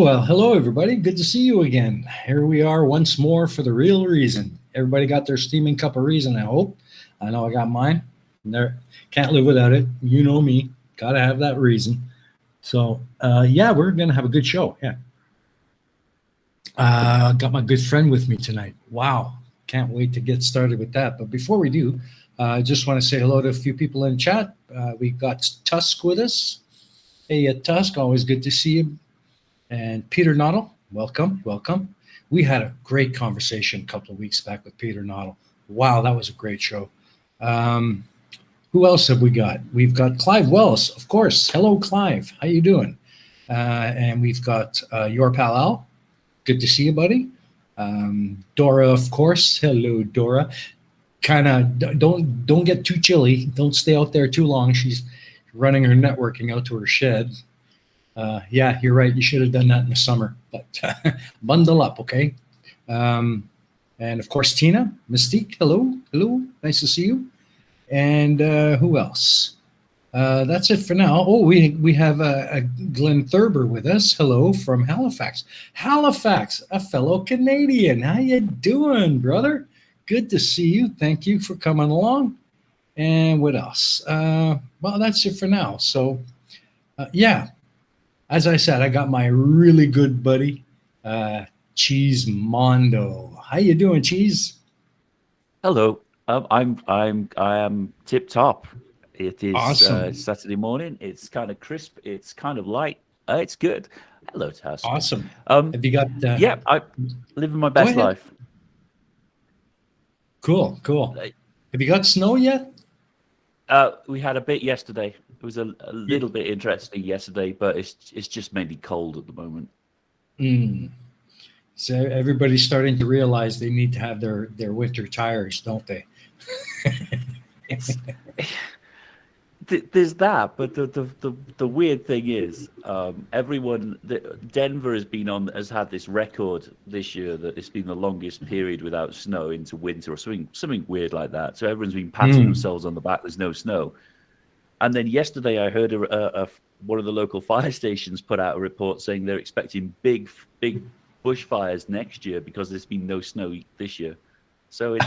Well, hello everybody. Good to see you again. Here we are once more for the real reason. Everybody got their steaming cup of reason, I hope. I know I got mine. There, can't live without it. You know me. Got to have that reason. So, yeah, we're going to have a good show. Yeah. Got my good friend with me tonight. Wow. Can't wait to get started with that. But before we do, I just want to say hello to a few people in chat. We got Tusk with us. Hey, Tusk, always good to see you. And Peter Noddle, welcome, welcome. We had a great conversation a couple of weeks back with Peter Noddle. Wow, that was a great show. Who else have we got? We've got Clive Wells, of course. Hello, Clive. How you doing? And we've got your pal Al. Good to see you, buddy. Dora, of course. Hello, Dora. Kind of don't get too chilly. Don't stay out there too long. She's running her networking out to her shed. Yeah, you're right. You should have done that in the summer, but bundle up, okay? And of course, Tina, Mystique, hello, hello. Nice to see you. And who else? That's it for now. Oh, we have Glenn Thurber with us. Hello from Halifax. Halifax, a fellow Canadian. How you doing, brother? Good to see you. Thank you for coming along. And what else? Well, that's it for now. So, yeah. As I said, I got my really good buddy, Cheesemondo. How you doing, Cheese? Hello. I am tip top. It is awesome. Saturday morning. It's kind of crisp. It's kind of light. It's good. Hello, Task. Awesome. Have you got? Yeah, I'm living my best life. Cool, cool. Have you got snow yet? We had a bit yesterday. It was a little bit interesting yesterday, but it's just mainly cold at the moment. So everybody's starting to realize they need to have their winter tires, don't they? There's that, but the weird thing is, everyone. Denver has had this record this year that it's been the longest period without snow into winter or something weird like that. So everyone's been patting themselves on the back. There's no snow. And then yesterday, I heard one of the local fire stations put out a report saying they're expecting big bushfires next year because there's been no snow this year. So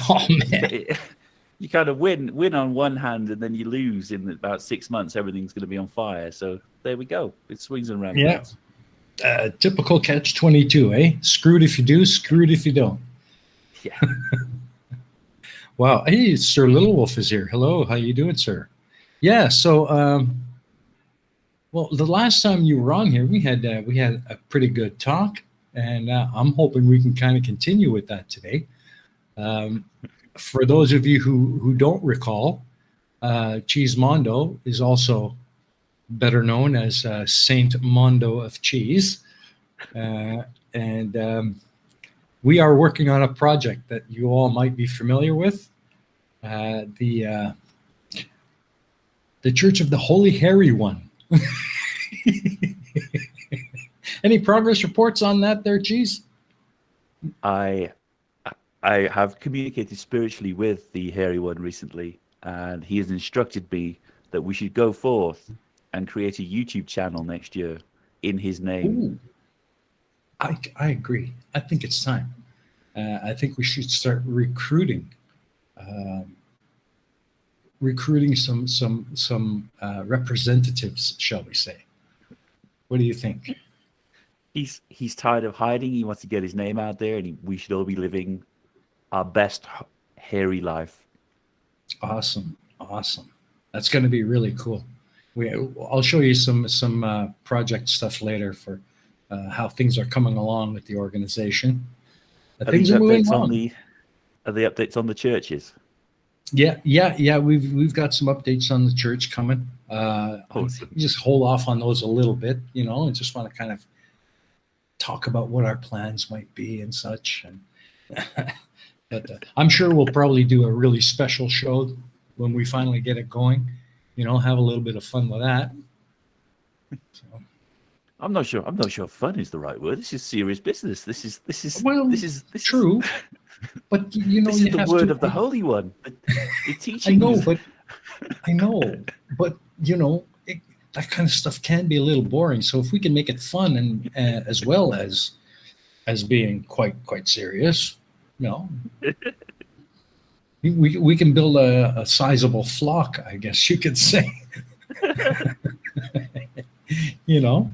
you kind of win on one hand, and then you lose in about 6 months. Everything's going to be on fire. So there we go. It swings and roundabouts. Yeah, typical catch-22, eh? Screwed if you do, screwed if you don't. Yeah. Wow. Hey, Sir Little Wolf is here. Hello. How you doing, sir? Yeah, so well, the last time you were on here, we had a pretty good talk, and I'm hoping we can kind of continue with that today. For those of you who don't recall, Cheesemondo is also better known as Saint Mondo of Cheese, and we are working on a project that you all might be familiar with, the Church of the Holy Hairy One. Any progress reports on that there, Cheese? I have communicated spiritually with the Hairy One recently, and he has instructed me that we should go forth and create a YouTube channel next year in his name. Ooh. I agree. I think it's time. I think we should start recruiting some representatives, shall we say? What do you think? He's tired of hiding. He wants to get his name out there, and we should all be living our best hairy life. Awesome. That's going to be really cool. I'll show you some project stuff later for how things are coming along with the organization. Things are moving along. Are the updates on the churches? Yeah. We've got some updates on the church coming. Just hold off on those a little bit, and just want to kind of talk about what our plans might be and such. And but I'm sure we'll probably do a really special show when we finally get it going. Have a little bit of fun with that. So. I'm not sure fun is the right word. This is serious business. This is true. But this is the word of the Holy One. The teaching. I know, but that kind of stuff can be a little boring. So if we can make it fun and as well as being quite serious, you know, we can build a sizable flock, I guess you could say. You know,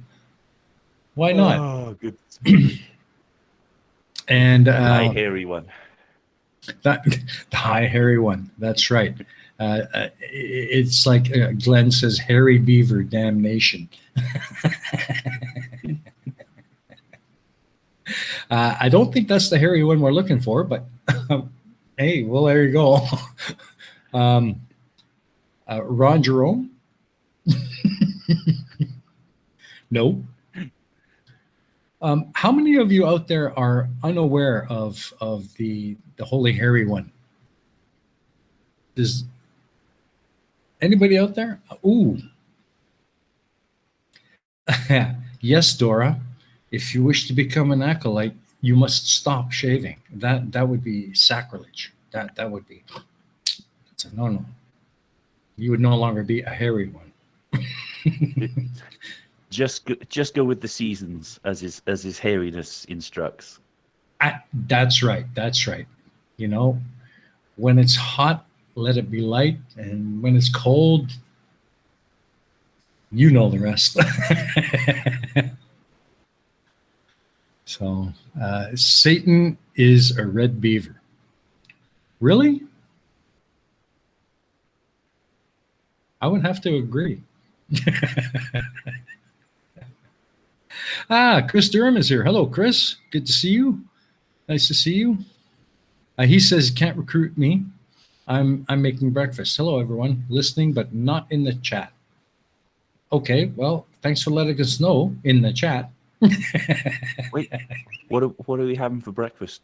why not? Oh, good. And High hairy one. that the high hairy one. That's right. It's like Glenn says, hairy beaver damnation. I don't think that's the hairy one we're looking for, but hey, well, there you go. Ron Jerome? No. How many of you out there are unaware of the Holy Hairy One? Does anybody out there? Ooh. Yes, Dora. If you wish to become an acolyte, you must stop shaving. That would be sacrilege. That would be. It's a no. You would no longer be a hairy one. Just go with the seasons as his hairiness instructs. That's right. That's right. You know, when it's hot, let it be light, and when it's cold, you know the rest. So, Satan is a red beaver. Really? I would have to agree. Chris Durham is here. Hello, Chris. Good to see you. Nice to see you. He says he can't recruit me. I'm making breakfast. Hello, everyone. Listening, but not in the chat. Okay, well, thanks for letting us know in the chat. Wait, what are we having for breakfast?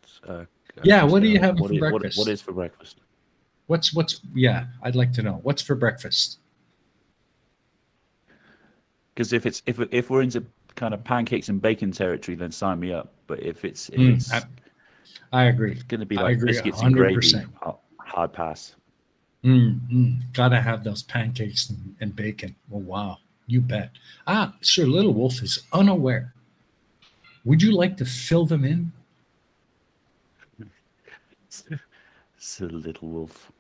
Yeah, what are you having for breakfast? What is for breakfast? What's yeah, I'd like to know. What's for breakfast? Because if we're into kind of pancakes and bacon territory, then sign me up. But if it's I agree. It's going to be I like agree, biscuits and 100%. gravy. Hard pass. Gotta have those pancakes and bacon. Oh, wow. You bet. Sir Little Wolf is unaware. Would you like to fill them in? Sir Little Wolf.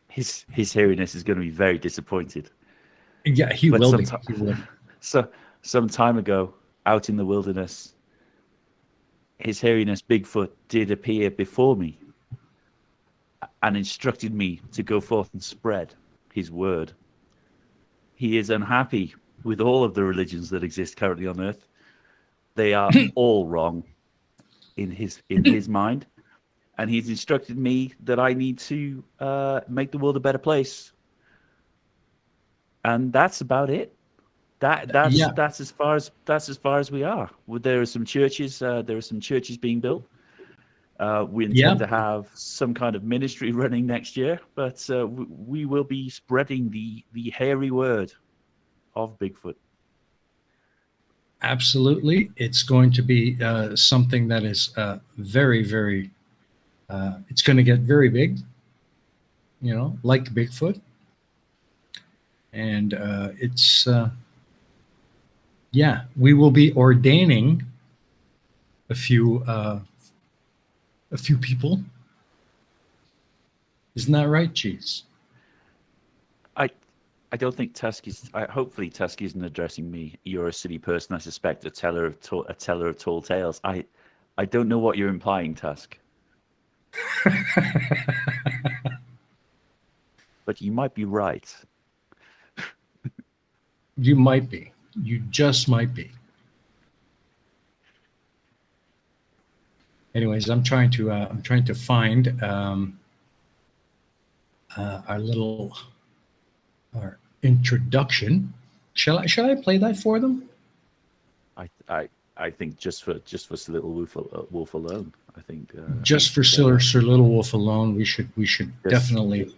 His hairiness is going to be very disappointed. Yeah, he will be. He will. So some time ago, out in the wilderness, his hairiness, Bigfoot, did appear before me and instructed me to go forth and spread his word. He is unhappy with all of the religions that exist currently on Earth. They are all wrong in his mind, and he's instructed me that I need to make the world a better place. And that's about it. That's as far as we are. There are some churches. There are some churches being built. We intend to have some kind of ministry running next year, but we will be spreading the hairy word of Bigfoot. Absolutely. It's going to be something that is very, very, it's going to get very big, you know, like Bigfoot. And we will be ordaining a few people. Isn't that right, Cheese? I don't think Tusk is. Hopefully, Tusk isn't addressing me. You're a silly person. I suspect a teller of tall tales. I don't know what you're implying, Tusk. But you might be right. You might be. You just might be. Anyways, I'm trying to find our introduction. Shall I play that for them? I think just for Sir Little Wolf alone. I think just for Sir Little Wolf alone, we should definitely.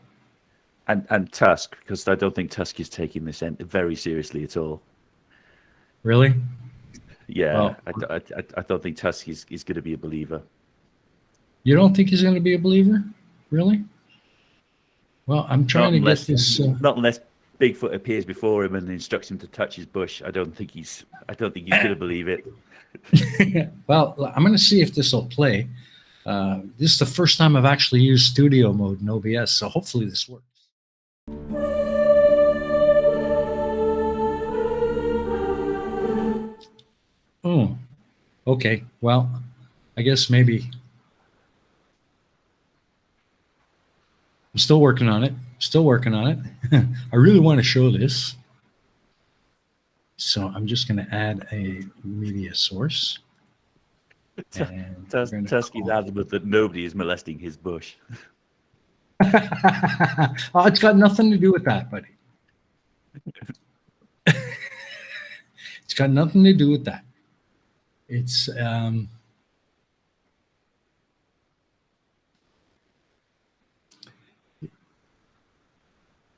And Tusk, because I don't think Tusk is taking this very seriously at all. Really? Yeah, well, I don't think Tusk is going to be a believer. You don't think he's going to be a believer? Really? Well, I'm trying to get this. Not Bigfoot appears before him and instructs him to touch his bush, I don't think he's going to believe it. Well, I'm going to see if this will play. This is the first time I've actually used studio mode in OBS, so hopefully this works. Oh, okay. Well, I guess maybe I'm still working on it. I really want to show this. So I'm just going to add a media source. And Tusky's adamant that nobody is molesting his bush. Oh, it's got nothing to do with that, buddy. It's got nothing to do with that. It's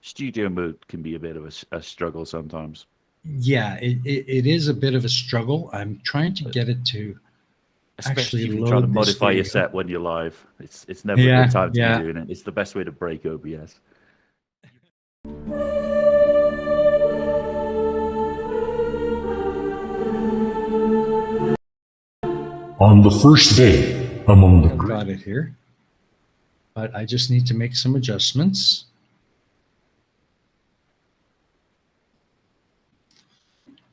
Studio mode can be a bit of a struggle sometimes. yeah, it is a bit of a struggle. I'm trying to get it to Especially actually if you're load trying to this modify your video. set when you're live. It's never a good time to be doing it. It's the best way to break OBS. On the first day among the I've got it here, but I just need to make some adjustments.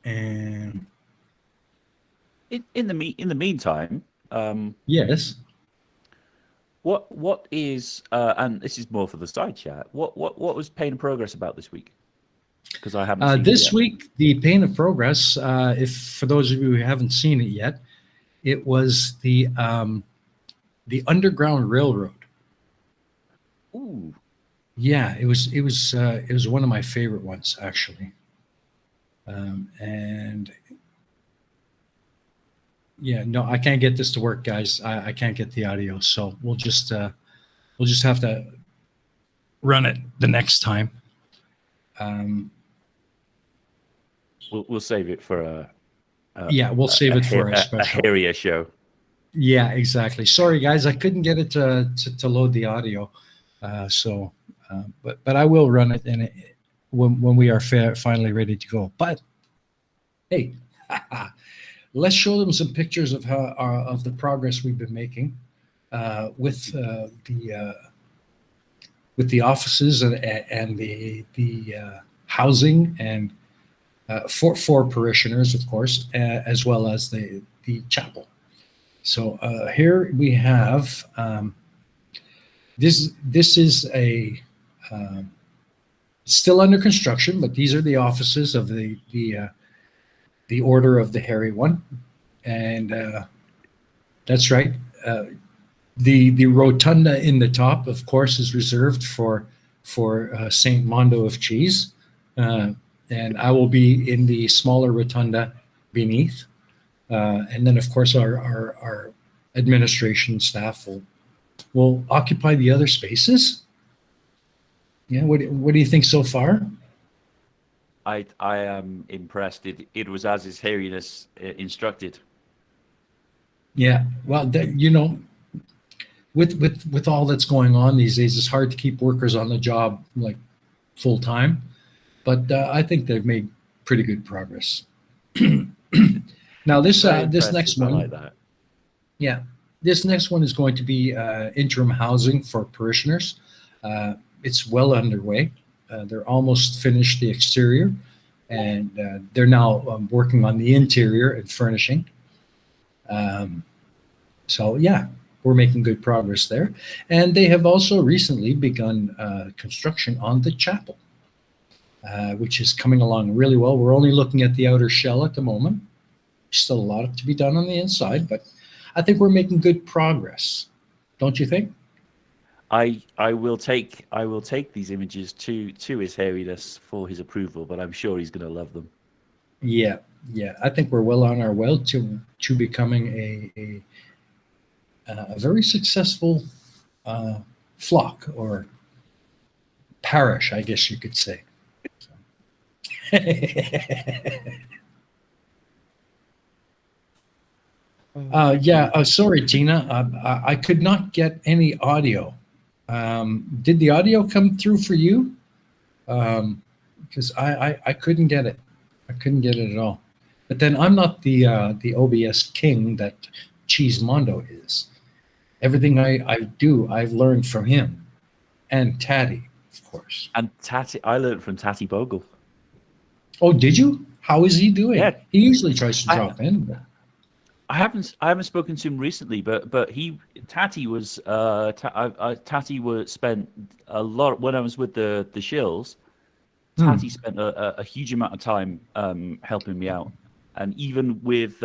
And In the meantime, yes, what is and this is more for the side chat. What was Pain and Progress about this week? Because I haven't seen this it yet. week, the Pain of Progress, if for those of you who haven't seen it yet, it was the Underground Railroad. Ooh. Yeah, it was one of my favorite ones, actually. And yeah, no, I can't get this to work, guys. I can't get the audio, so we'll just have to run it the next time. We'll save it for a yeah, we'll save it for a special. a hairier show. Yeah, exactly. Sorry, guys, I couldn't get it to load the audio, but I will run it when we are finally ready to go. But hey, let's show them some pictures of of the progress we've been making with the offices and the housing and for parishioners, of course, as well as the chapel. So here we have this is a still under construction, but these are the offices of the Order of the Hairy One, and that's right. The rotunda in the top, of course, is reserved for Saint Mondo of Cheese, and I will be in the smaller rotunda beneath. And then, of course, our administration staff will occupy the other spaces. Yeah, what do you think so far? I am impressed. It was as His Hairiness instructed. Yeah, well, with all that's going on these days, it's hard to keep workers on the job like full time. But I think they've made pretty good progress. Now this next one, like that. Yeah, this next one is going to be interim housing for parishioners. It's well underway. They're almost finished the exterior, and they're now working on the interior and furnishing. So yeah, we're making good progress there. And they have also recently begun construction on the chapel, which is coming along really well. We're only looking at the outer shell at the moment. Still a lot to be done on the inside, but I think we're making good progress. Don't you think? I will take these images to His Hairiness for his approval, but I'm sure he's going to love them. Yeah. I think we're well on our way to becoming a very successful flock or parish, I guess you could say. Sorry, Tina. I could not get any audio. Did the audio come through for you? because I couldn't get it. I couldn't get it at all. But then I'm not the OBS king that Cheesemondo is. Everything I do, I've learned from him and Tatty, of course. And Tatty, I learned from Tatty Bogle. Oh, did you? How is he doing? Yeah. He usually tries to drop in. But... I haven't spoken to him recently, but Tatty was spent a lot when I was with the Shills. Tatty spent a huge amount of time helping me out, and even with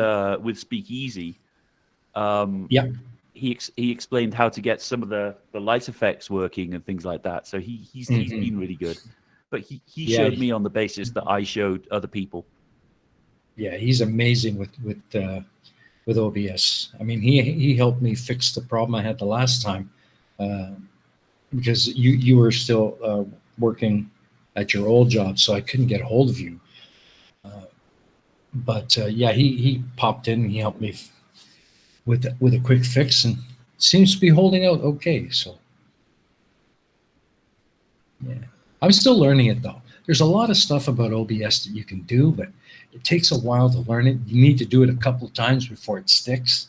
Speakeasy, he explained how to get some of the light effects working and things like that. So he's been really good, but he showed me on the basis that I showed other people. Yeah, he's amazing with OBS. I mean, he helped me fix the problem I had the last time, because you were still working at your old job, so I couldn't get a hold of you. But he popped in and he helped me with a quick fix, and seems to be holding out okay. So yeah, I'm still learning it though. There's a lot of stuff about OBS that you can do, but it takes a while to learn it. You need to do it a couple of times before it sticks,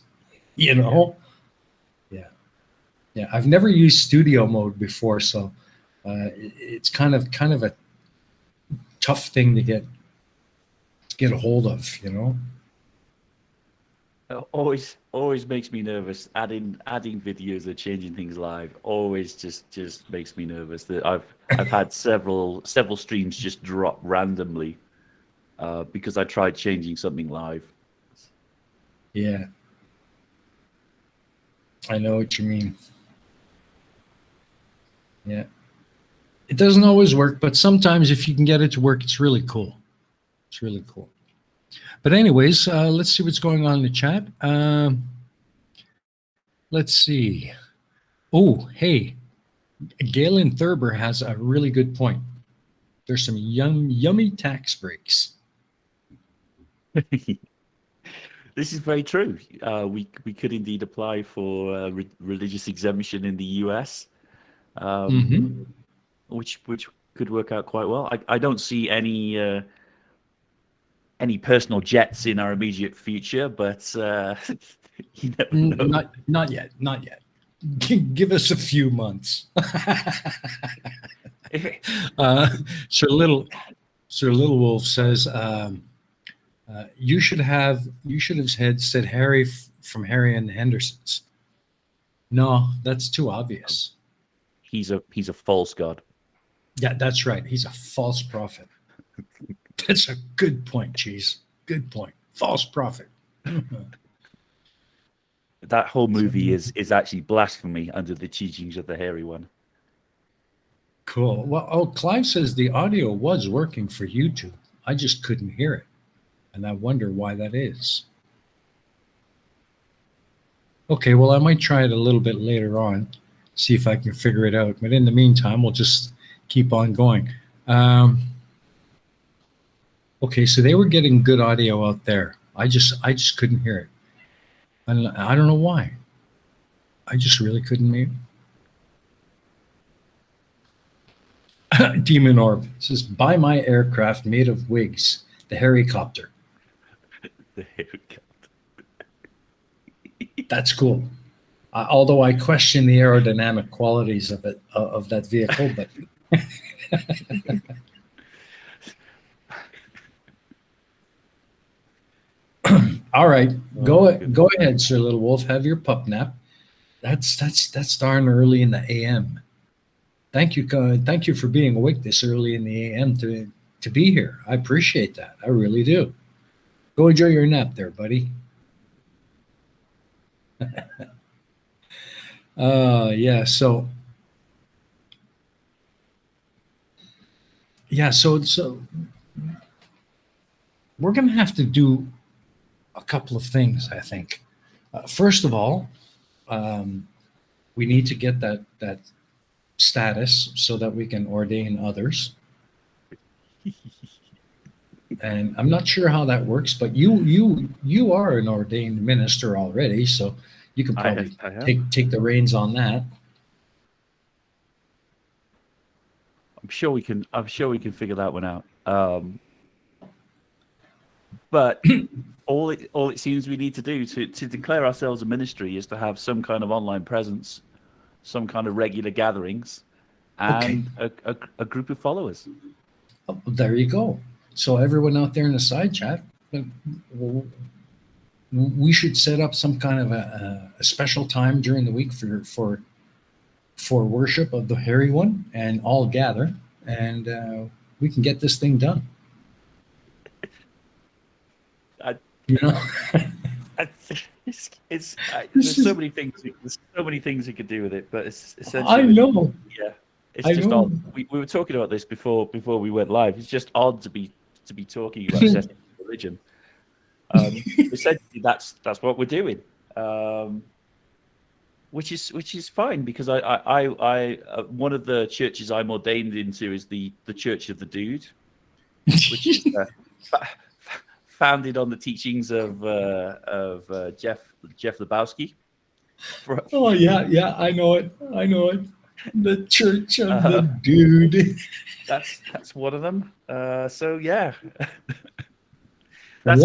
you know? Yeah. I've never used studio mode before, so it's kind of a tough thing to get a hold of, you know? Always makes me nervous. Adding videos or changing things live always just makes me nervous. That I've had several streams just drop randomly because I tried changing something live. Yeah, I know what you mean. Yeah, it doesn't always work, but sometimes if you can get it to work, it's really cool. It's really cool. But anyways, let's see what's going on in the chat. Let's see. Oh, hey, Galen Thurber has a really good point. There's some yummy tax breaks. This is very true. We could indeed apply for religious exemption in the US, which could work out quite well. I don't see any personal jets in our immediate future, but you never know. Not yet. Give us a few months. Sir Little Wolf says you should have said Harry from Harry and the Hendersons. No, that's too obvious. He's a false god. Yeah, that's right. He's a false prophet. That's a good point, Cheese. Good point. False prophet. That whole movie is actually blasphemy under the teachings of the hairy one. Cool. Well, Clive says the audio was working for YouTube. I just couldn't hear it. And I wonder why that is. Okay, well, I might try it a little bit later on, see if I can figure it out. But in the meantime, we'll just keep on going. Okay, so they were getting good audio out there. I just couldn't hear it. And I don't know why. I just really couldn't hear it. Demon Orb says, buy my aircraft made of wigs, the Harrycopter. The Harrycopter. That's cool. Although I question the aerodynamic qualities of it, of that vehicle, but all right, go ahead, Sir Little Wolf. Have your pup nap. That's darn early in the AM. Thank you for being awake this early in the AM to be here. I appreciate that. I really do. Go enjoy your nap there, buddy. So we're gonna have to do a couple of things, I think. First of all, we need to get that status so that we can ordain others. And I'm not sure how that works, but you are an ordained minister already, so you can probably take the reins on that. I'm sure we can. I'm sure we can figure that one out. But all it seems we need to do to declare ourselves a ministry is to have some kind of online presence, some kind of regular gatherings, and a group of followers. Oh, there you go. So everyone out there in the side chat, we should set up some kind of a special time during the week for worship of the hairy one, and all gather, and we can get this thing done. You know, there's so many things. There's so many things you could do with it, but it's essentially. I know. Yeah, it's just odd. We were talking about this before we went live. It's just odd to be talking about secular religion. Essentially, that's what we're doing, which is fine, because I one of the churches I'm ordained into is the Church of the Dude, which is founded on the teachings of Jeff Lebowski. Oh yeah, I know it. The Church of the Dude. That's one of them. So yeah, That's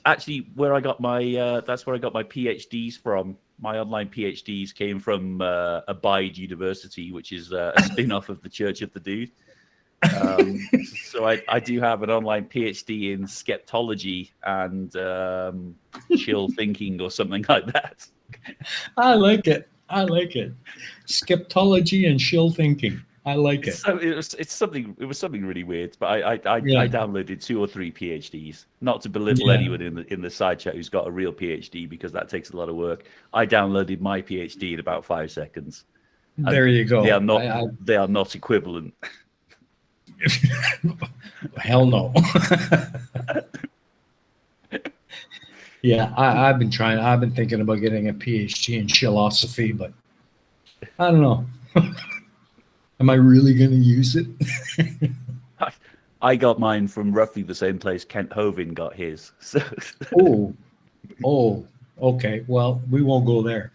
actually where I got my PhDs from. My online PhDs came from Abide University, which is a spin-off of the Church of the Dude. So I do have an online PhD in skeptology and chill thinking or something like that. I like it. Skeptology and chill thinking. I like it. So it was something really weird, but I downloaded 2 or 3 PhDs. Not to belittle anyone in the side chat who's got a real PhD, because that takes a lot of work. I downloaded my PhD in about 5 seconds. There you go. They are not equivalent. Hell no. Yeah, I've been thinking about getting a PhD in philosophy, but I don't know. Am I really going to use it? I got mine from roughly the same place Kent Hovind got his. So. Oh, okay. Well, we won't go there.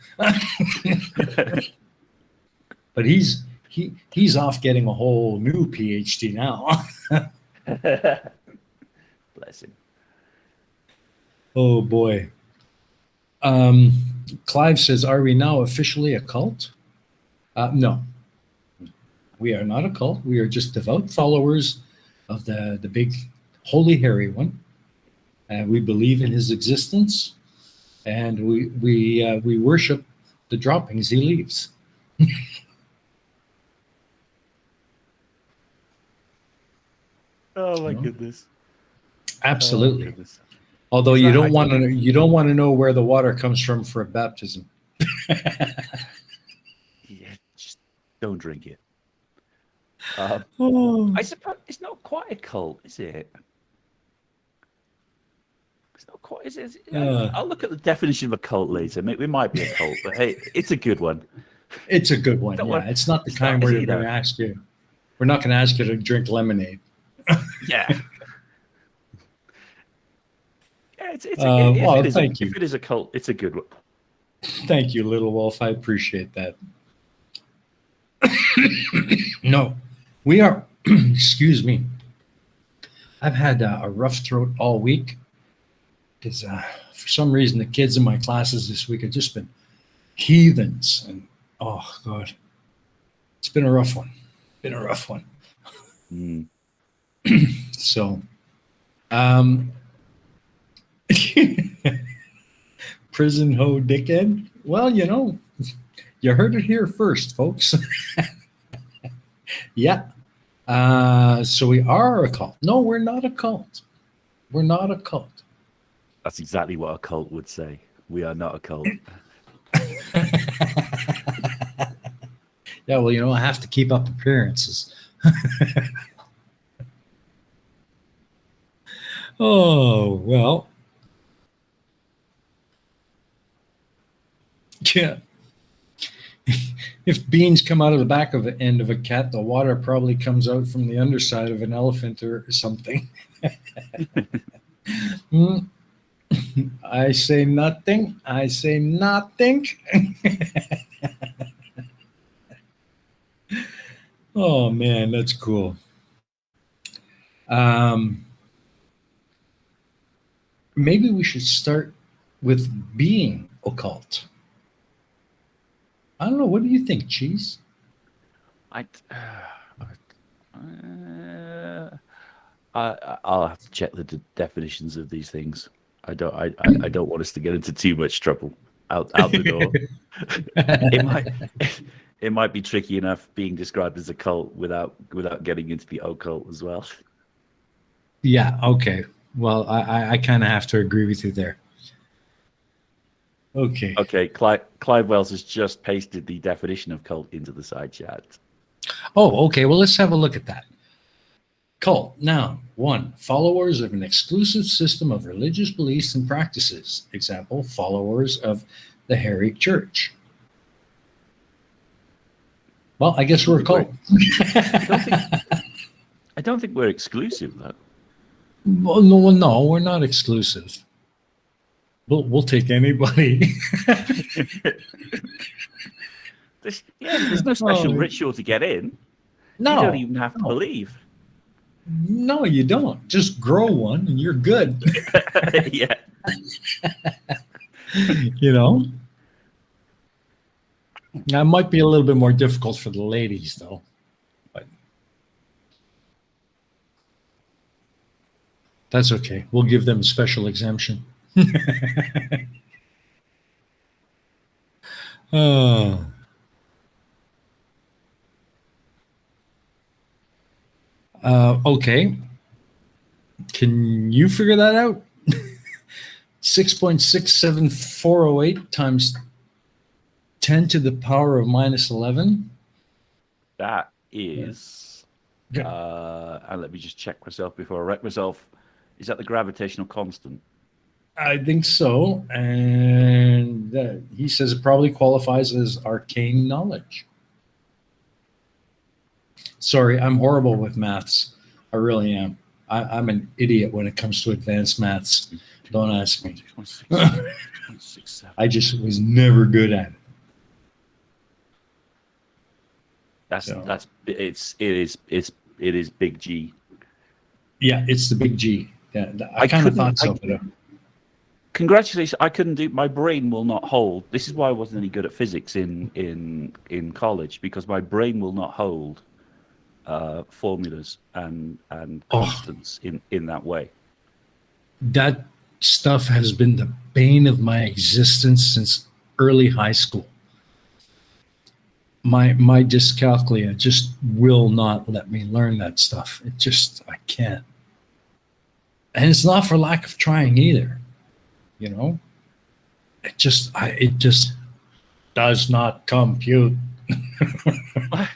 But he's off getting a whole new PhD now. Bless him. Oh boy. Clive says, "Are we now officially a cult?" No, we are not a cult. We are just devout followers of the big holy hairy one. We believe in his existence, and we worship the droppings he leaves. Oh my goodness! Absolutely. Oh, goodness. Although you don't want to know where the water comes from for a baptism. Yeah, just don't drink it. I suppose it's not quite a cult, is it? It's not quite. Is it? I'll look at the definition of a cult later. It might be a cult, but hey, it's a good one. It's a good one. Yeah, it's not the kind where we're going to ask you. We're not going to ask you to drink lemonade. Yeah. Yeah, if it is a cult, it's a good one. Thank you, Little Wolf. I appreciate that. No, we are. Excuse me. I've had a rough throat all week because for some reason the kids in my classes this week have just been heathens, and oh god, it's been a rough one. Mm. So, prison hoe dickhead. Well, you heard it here first, folks. Yeah. So we are a cult. No, we're not a cult. We're not a cult. That's exactly what a cult would say. We are not a cult. Yeah, well, I have to keep up appearances. Oh, well. Yeah. If beans come out of the back of the end of a cat, the water probably comes out from the underside of an elephant or something. I say nothing. Oh man, that's cool. Um, maybe we should start with being occult. I don't know. What do you think, Cheese? I, I'll have to check the definitions of these things. I don't want us to get into too much trouble out the door. It might it might be tricky enough being described as a cult without getting into the occult as well. Yeah. Okay. Well, I kind of have to agree with you there. Okay. Okay, Clive Wells has just pasted the definition of cult into the side chat. Oh, okay. Well, let's have a look at that. Cult, noun, 1. Followers of an exclusive system of religious beliefs and practices. Example, followers of the Hairy Church. Well, I guess we're a cult. I don't think we're exclusive, though. Well, no, we're not exclusive. We'll take anybody. There's no special ritual to get in. No, you don't even have to believe. No, you don't. Just grow one and you're good. Yeah. You know? That might be a little bit more difficult for the ladies, though. But that's okay. We'll give them a special exemption. Okay. Can you figure that out? 6.67408 times 10 to the power of minus 11. That is, and let me just check myself before I wreck myself. Is that the gravitational constant? I think so. And he says it probably qualifies as arcane knowledge. Sorry, I'm horrible with maths. I really am. I'm an idiot when it comes to advanced maths. Don't ask me. I just was never good at it. It is big G. Yeah, it's the big G. Yeah, I kind of thought so. Congratulations! I couldn't do. My brain will not hold. This is why I wasn't any good at physics in college, because my brain will not hold formulas and constants in that way. That stuff has been the bane of my existence since early high school. My dyscalculia just will not let me learn that stuff. I can't. And it's not for lack of trying either. You know, it just does not compute. I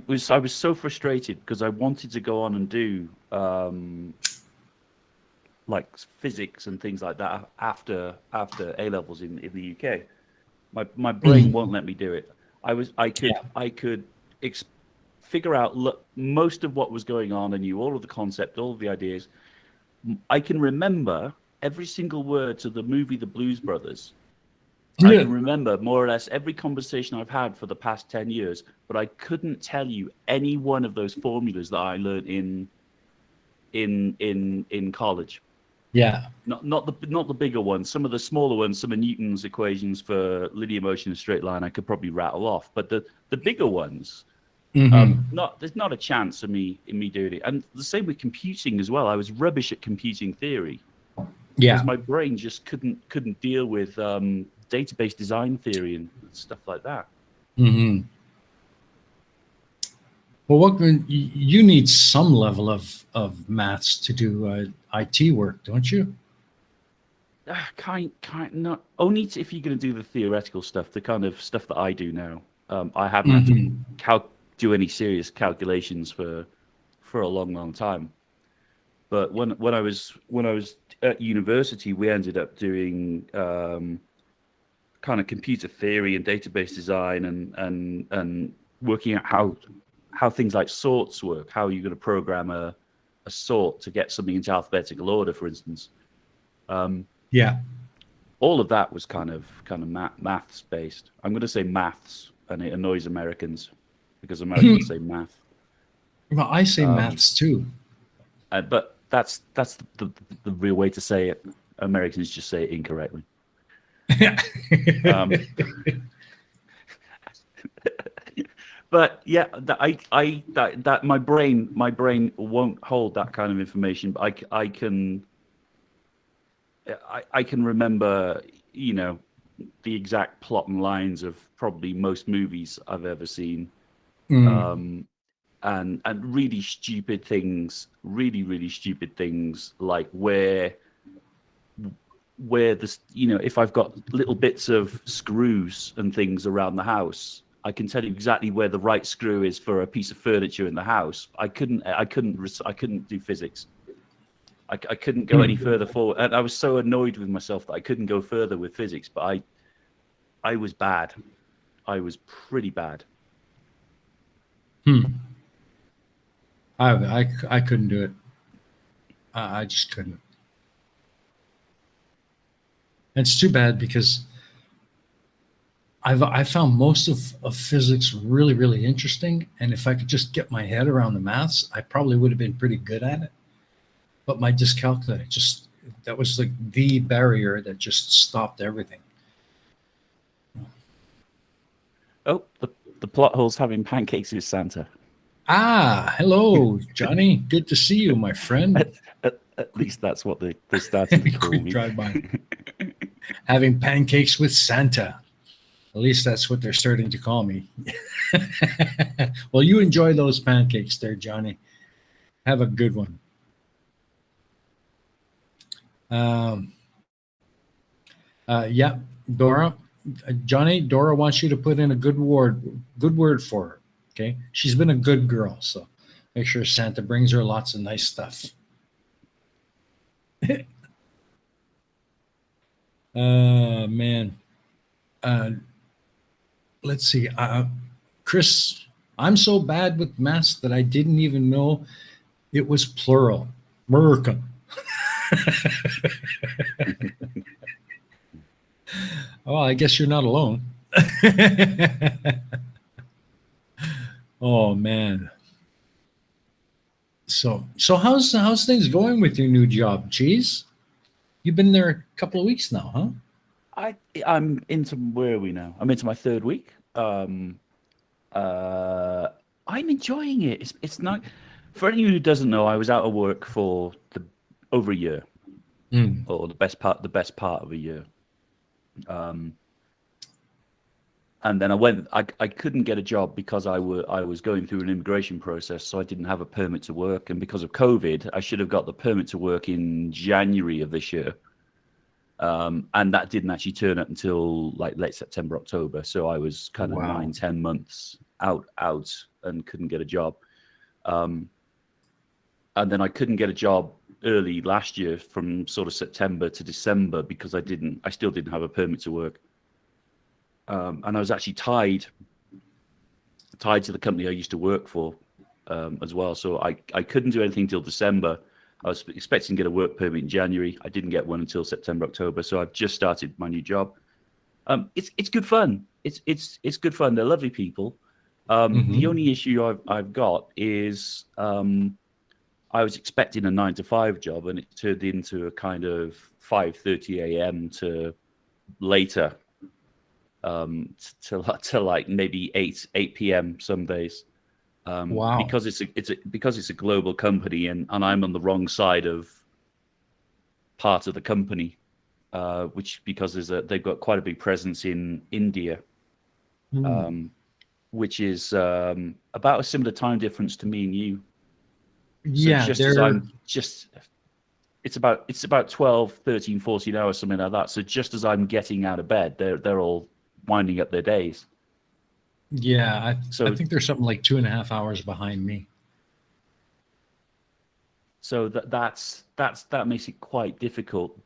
was so frustrated because I wanted to go on and do like physics and things like that after A levels in the UK. My brain won't let me do it. I could figure out most of what was going on. I knew all of the concept, all of the ideas. I can remember every single word to the movie The Blues Brothers. I can remember more or less every conversation I've had for the past 10 years, but I couldn't tell you any one of those formulas that I learned in college. Yeah. Not the bigger ones. Some of the smaller ones, some of Newton's equations for linear motion and straight line, I could probably rattle off. But the bigger ones, there's not a chance of me doing it. And the same with computing as well. I was rubbish at computing theory. Yeah. Because my brain just couldn't deal with database design theory and stuff like that. Mm-hmm. Well, you need some level of maths to do IT work, don't you? Not only if you're going to do the theoretical stuff, the kind of stuff that I do now. I haven't had to do any serious calculations for a long time. But when I was at university, we ended up doing kind of computer theory and database design and working out how things like sorts work, how you're going to program a sort to get something into alphabetical order, for instance. Yeah. All of that was kind of maths based. I'm going to say maths and it annoys Americans because Americans say math. Well, I say maths too. But that's the real way to say it. Americans just say it incorrectly. But yeah, that my brain won't hold that kind of information. But I can remember, you know, the exact plot and lines of probably most movies I've ever seen. And really stupid things, really stupid things, like where this, you know, if I've got little bits of screws and things around the house, I can tell you exactly where the right screw is for a piece of furniture in the house. I couldn't do physics. I couldn't go any further forward, and I was so annoyed with myself that I couldn't go further with physics. But I was bad. I was pretty bad. I couldn't do it. I just couldn't. And it's too bad because I found most of physics really interesting, and if I could just get my head around the maths, I probably would have been pretty good at it. But my dyscalculia, that was like the barrier that just stopped everything. Oh, the plot hole's having pancakes with Santa. Ah, hello, Johnny. Good to see you, my friend. At least that's what they started to call me. Drive by. Having pancakes with Santa. At least that's what they're starting to call me. Well, you enjoy those pancakes there, Johnny. Have a good one. Yeah, Dora. Johnny, Dora wants you to put in a good word for her. Okay, she's been a good girl, so make sure Santa brings her lots of nice stuff. Man. Let's see. Chris, I'm so bad with maths that I didn't even know it was plural. Merkin. Oh, I guess you're not alone. Oh man. So how's things going with your new job, Cheese? You've been there a couple of weeks now, huh? I'm into, where are we now? I'm into my third week. I'm enjoying it. It's not, for anyone who doesn't know, I was out of work for over a year, or the best part of a year. And then I couldn't get a job because I was going through an immigration process, so I didn't have a permit to work. And because of COVID, I should have got the permit to work in January of this year. And that didn't actually turn up until like late September, October. So I was kind of 9-10 months out and couldn't get a job. And then I couldn't get a job early last year from sort of September to December because I still didn't have a permit to work. And I was actually tied to the company I used to work for as well. So I couldn't do anything till December. I was expecting to get a work permit in January. I didn't get one until September, October. So I've just started my new job. It's good fun. It's good fun. They're lovely people. The only issue I've got is I was expecting a 9-to-5 job, and it turned into a kind of 5:30 a.m. to later, to like maybe 8 p.m. some days. Wow. Because it's a global company, and I'm on the wrong side of part of the company, which because they've got quite a big presence in India, which is about a similar time difference to me and you. So yeah, it's about 12, 13, 14 hours, something like that. So just as I'm getting out of bed, they're all winding up their days. Yeah, I think there's something like 2.5 hours behind me. So that makes it quite difficult,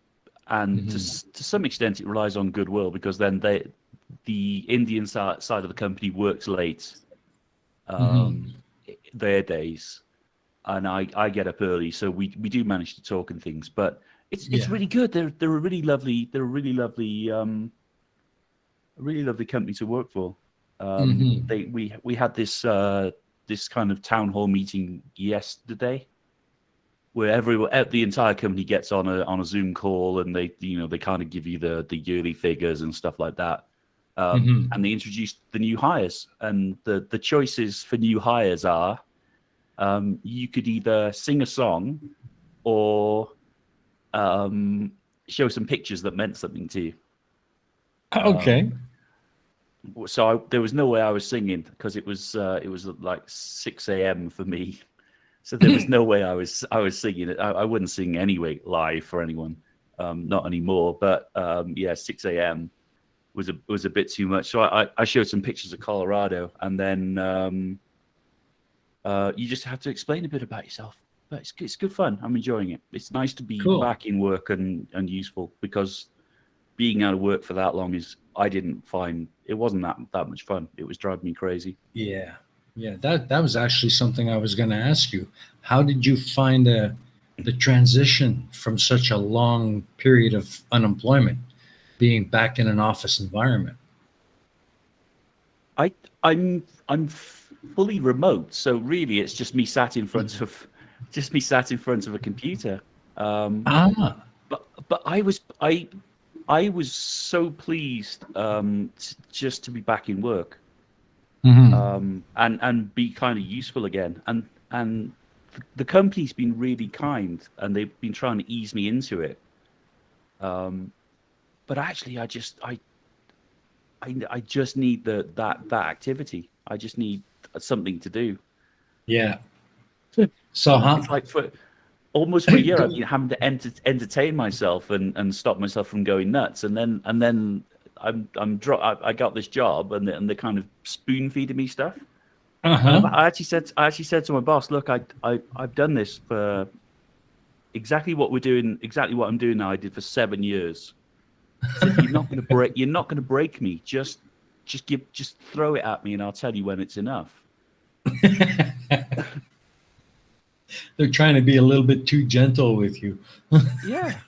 and to some extent it relies on goodwill, because then the Indian side of the company works late, their days, and I get up early, so we do manage to talk and things. But it's really good. They're a really lovely company to work for. We had this this kind of town hall meeting yesterday, where the entire company gets on a Zoom call, and they kind of give you the yearly figures and stuff like that. And they introduced the new hires, and the choices for new hires are you could either sing a song or show some pictures that meant something to you. Okay. So there was no way I was singing, because it was like 6 a.m. for me. So there was no way I was singing it. I wouldn't sing anyway live for anyone, not anymore. But 6 a.m. was a bit too much. So I showed some pictures of Colorado, and then you just have to explain a bit about yourself. But it's good fun. I'm enjoying it. It's nice to be back in work and useful, because being out of work for that long I didn't find it wasn't that much fun. It was driving me crazy. Yeah. That was actually something I was going to ask you. How did you find the transition from such a long period of unemployment, being back in an office environment? I'm fully remote, so really it's just me sat in front of a computer. But I was so pleased just to be back in work, and be kind of useful again. And the company's been really kind, and they've been trying to ease me into it. But actually, I just need that activity. I just need something to do. Yeah. So it's like for almost a year, I've been having to entertain myself and stop myself from going nuts. And then I got this job, and they're kind of spoon feeding me stuff. I actually said to my boss, look, I've done this for exactly what I'm doing now. I did for 7 years. I said, you're not going to break me. Just throw it at me, and I'll tell you when it's enough. They're trying to be a little bit too gentle with you. Yeah.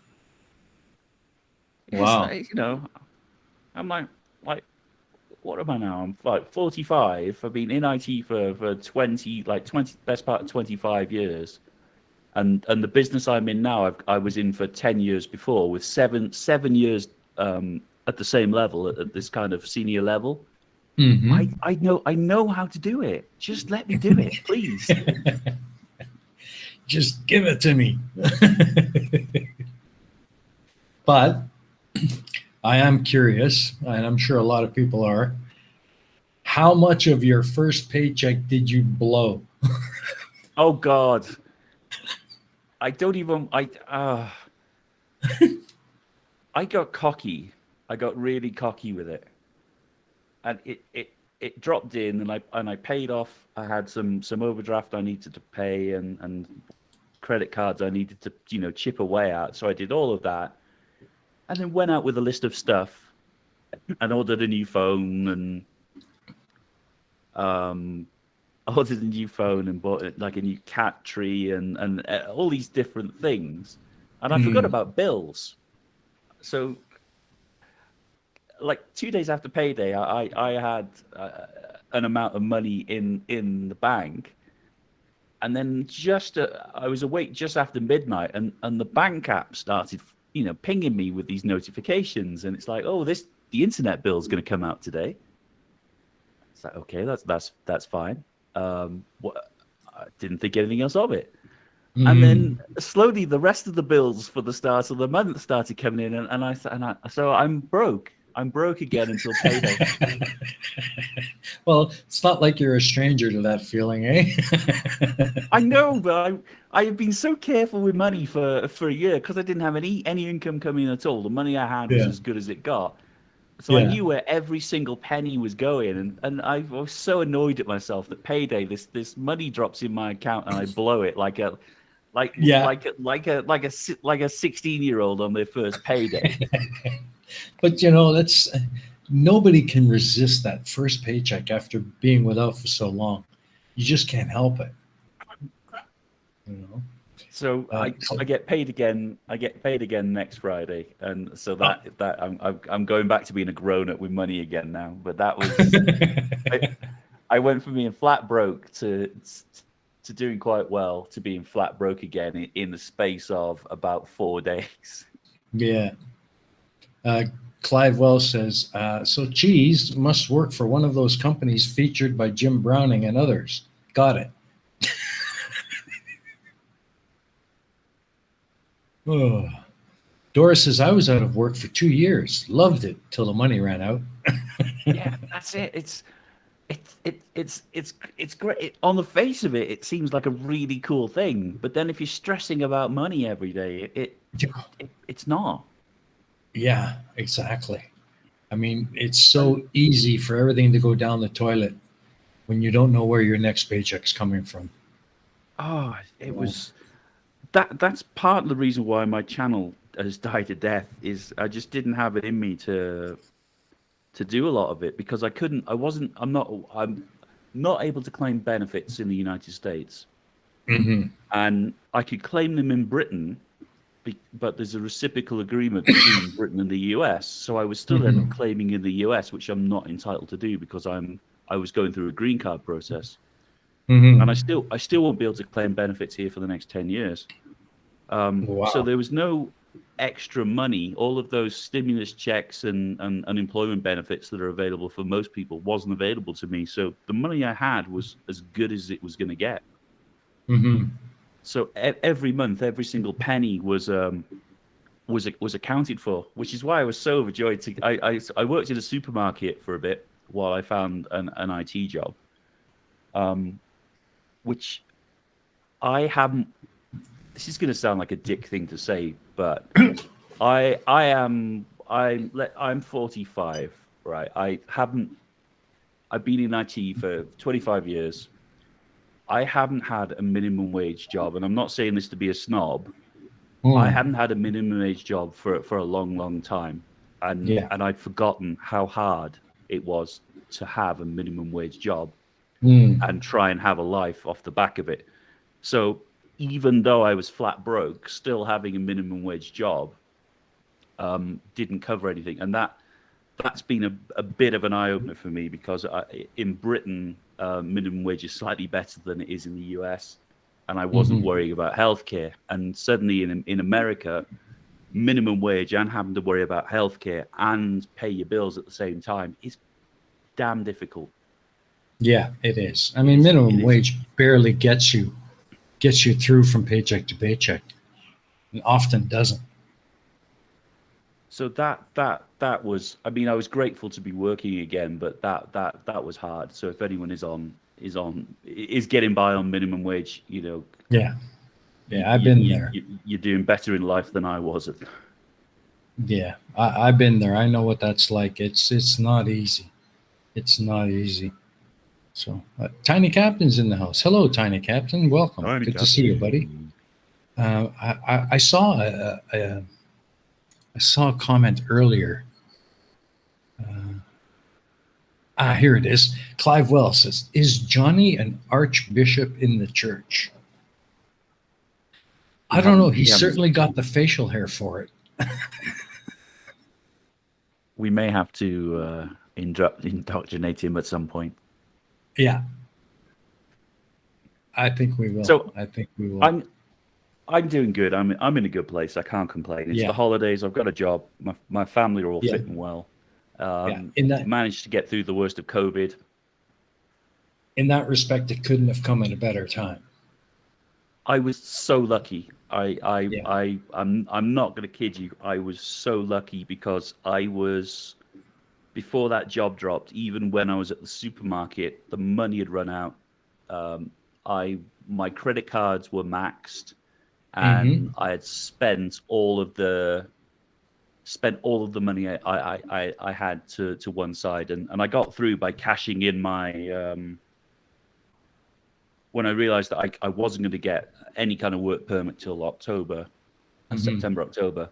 Wow. I'm like, what am I now? I'm like 45. I've been in IT for 20, best part of 25 years. And the business I'm in now, I was in for 10 years before, with seven years at the same level, at this kind of senior level. I know how to do it. Just let me do it, please. Just give it to me. But I am curious, and I'm sure a lot of people are, how much of your first paycheck did you blow? Oh God. I got cocky. I got really cocky with it. And it dropped in, and I paid off. I had some overdraft I needed to pay, and credit cards I needed to chip away at. So I did all of that, and then went out with a list of stuff, and ordered a new phone, and bought like a new cat tree, and all these different things, and I forgot about bills. So, like 2 days after payday, I had an amount of money in the bank, and then I was awake just after midnight, and the bank app started pinging me with these notifications, and it's like, oh, the internet bill's going to come out today. It's like, okay, that's fine. I didn't think anything else of it. And then slowly the rest of the bills for the start of the month started coming in, and so I'm broke. I'm broke again until payday. Well, it's not like you're a stranger to that feeling, eh? I know, but I have been so careful with money for a year, because I didn't have any income coming in at all. The money I had was as good as it got. So I knew where every single penny was going, and I was so annoyed at myself that payday, this money drops in my account, and I blow it like a 16-year-old on their first payday. But that's nobody can resist that first paycheck after being without for so long. You just can't help it. So I get paid again. I get paid again next Friday, and so that I'm going back to being a grown up with money again now. But that was I went from being flat broke to doing quite well to being flat broke again in the space of about 4 days. Yeah. Clive Wells says, so cheese must work for one of those companies featured by Jim Browning and others. Got it. Oh. Doris says, I was out of work for 2 years. Loved it till the money ran out. Yeah, that's it. It's great. On the face of it, it seems like a really cool thing. But then if you're stressing about money every day, it's not. Yeah, exactly. I mean, it's so easy for everything to go down the toilet when you don't know where your next paycheck's coming from. Oh, it was that's part of the reason why my channel has died to death is I just didn't have it in me to do a lot of it because I'm not able to claim benefits in the United States. Mm-hmm. And I could claim them in Britain, but there's a reciprocal agreement between Britain and the US. So I was still end up claiming in the US, which I'm not entitled to do because I was going through a green card process. Mm-hmm. And I still won't be able to claim benefits here for the next 10 years. Wow. So there was no extra money. All of those stimulus checks and unemployment benefits that are available for most people wasn't available to me. So the money I had was as good as it was going to get. Mm-hmm. So every month, every single penny was accounted for, which is why I was so overjoyed. I worked in a supermarket for a bit while I found an IT job, which I haven't. This is going to sound like a dick thing to say, but I'm 45, right? I've been in IT for 25 years. I haven't had a minimum wage job, and I'm not saying this to be a snob. I hadn't had a minimum wage job for a long, long time, and I'd forgotten how hard it was to have a minimum wage job and try and have a life off the back of it. So even though I was flat broke, still having a minimum wage job didn't cover anything, and that's been a bit of an eye opener for me because in Britain, minimum wage is slightly better than it is in the US, and I wasn't worrying about healthcare. And suddenly in America, minimum wage and having to worry about healthcare and pay your bills at the same time is damn difficult. Yeah, it is. I mean, minimum wage barely gets you through from paycheck to paycheck, and often doesn't. So that was. I mean, I was grateful to be working again, but that was hard. So if anyone is getting by on minimum wage, you know. Yeah, I've been there. You're doing better in life than I was. Yeah, I've been there. I know what that's like. It's not easy. It's not easy. So, Tiny Captain's in the house. Hello, Tiny Captain. Welcome. Good to see you, buddy. I saw a comment earlier. Here it is. Clive Wells says, "Is Johnny an archbishop in the church?" I don't know. He's certainly got the facial hair for it. We may have to indoctrinate him at some point. Yeah, I think we will. So I think we will. I'm doing good. I'm in a good place. I can't complain. It's the holidays. I've got a job. My family are all fit and well. Managed to get through the worst of COVID. In that respect, it couldn't have come at a better time. I was so lucky. I'm not going to kid you. I was so lucky because I was, before that job dropped, even when I was at the supermarket, the money had run out. My credit cards were maxed, and I had spent all of the money I had to one side, and I got through by cashing in my. When I realized that I wasn't going to get any kind of work permit till October, September, October,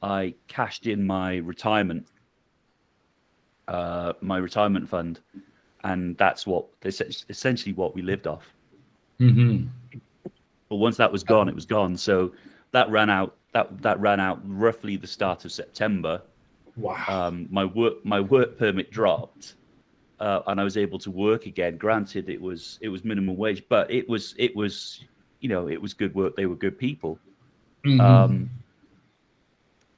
I cashed in my retirement fund, and that's essentially what we lived off. But once that was gone, it was gone. So that ran out. That ran out roughly the start of September. Wow. My work permit dropped, and I was able to work again. Granted, it was minimum wage, but it was it was good work. They were good people, Mhm.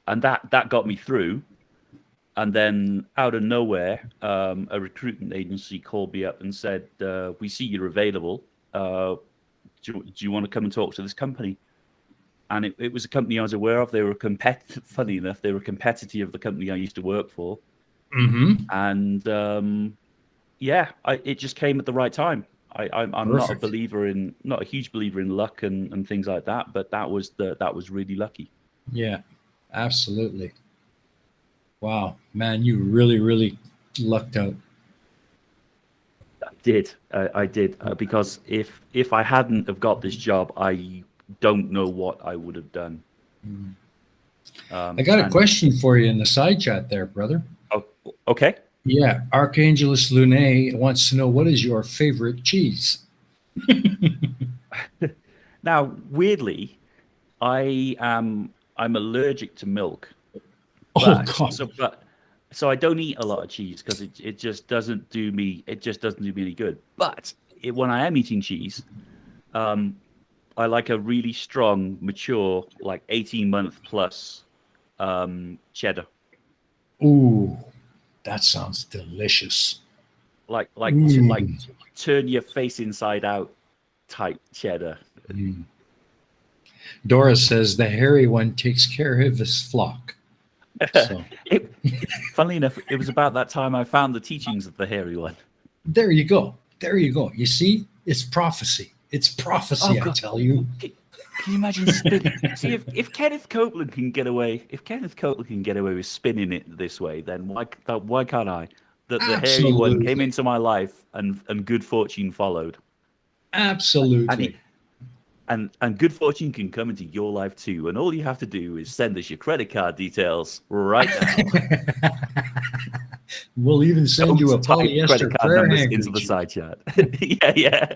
and that got me through. And then out of nowhere, a recruitment agency called me up and said, "We see you're available. Do you want to come and talk to this company?" And it was a company I was aware of. They were funny enough, they were a competitor of the company I used to work for. Mhm. And it just came at the right time. I'm not Perfect. not a huge believer in luck and things like that, but that was really lucky. Yeah, absolutely. Wow, man, you really, really lucked out. I did because if I hadn't have got this job, I don't know what I would have done. Mhm. I got a And question for you in the side chat there, brother. oh, okay. Yeah, Archangelus Luné wants to know what is your favorite cheese? Now, weirdly, I'm allergic to milk, Oh but God. so I don't eat a lot of cheese because it just doesn't do me any good. But when I am eating cheese, I like a really strong, mature, like 18-month plus cheddar, Ooh, that sounds delicious. like Mm. turn your face inside out type cheddar. Mm. Doris says the hairy one takes care of his flock. So Funnily enough, it was about that time I found the teachings of the hairy one. there you go. There you go. You see, it's prophecy. It's prophecy, I God. tell you. Can you imagine spinning? See, if Kenneth Copeland can get away, with spinning it this way, then why can't I? The hairy one came Absolutely. into my life, and good fortune followed. Absolutely. And good fortune can come into your life too. And all you have to do is send us your credit card details right now. We'll even send you a Don't type credit polyester card prayer numbers into the handkerchief. side chat. Yeah.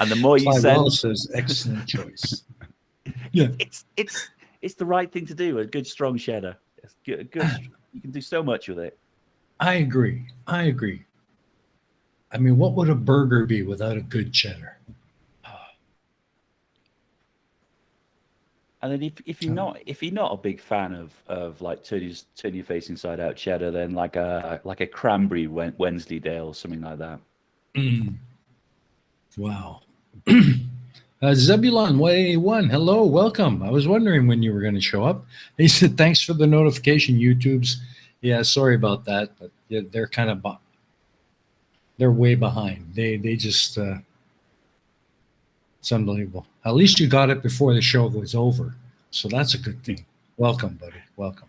And the more you Clyde send, Wallace says, excellent choice. Yeah. it's the right thing to do. A good strong cheddar. It's good. You can do so much with it. I agree. I mean, what would a burger be without a good cheddar? And then if you're not a big fan of like turn your face inside out cheddar, then like a cranberry Wensleydale or something like that. Mm. Wow. Zebulon 181, hello, welcome. I was wondering when you were going to show up. He said, thanks for the notification, YouTubes. Yeah, sorry about that, but yeah, they're kind of they're way behind. They just it's unbelievable. At least you got it before the show was over, so that's a good thing. Welcome, buddy. Welcome.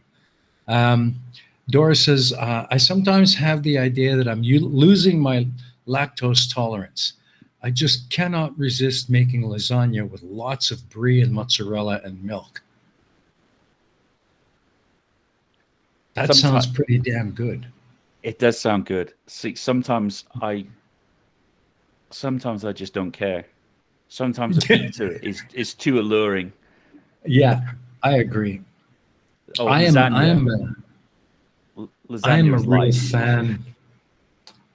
Doris says, I sometimes have the idea that I'm losing my lactose tolerance. I just cannot resist making lasagna with lots of brie and mozzarella and milk. That sounds pretty damn good. It does sound good. See, sometimes I just don't care. Sometimes a pizza is too alluring. Yeah, I agree. Oh, I lasagna. am a is real life. fan.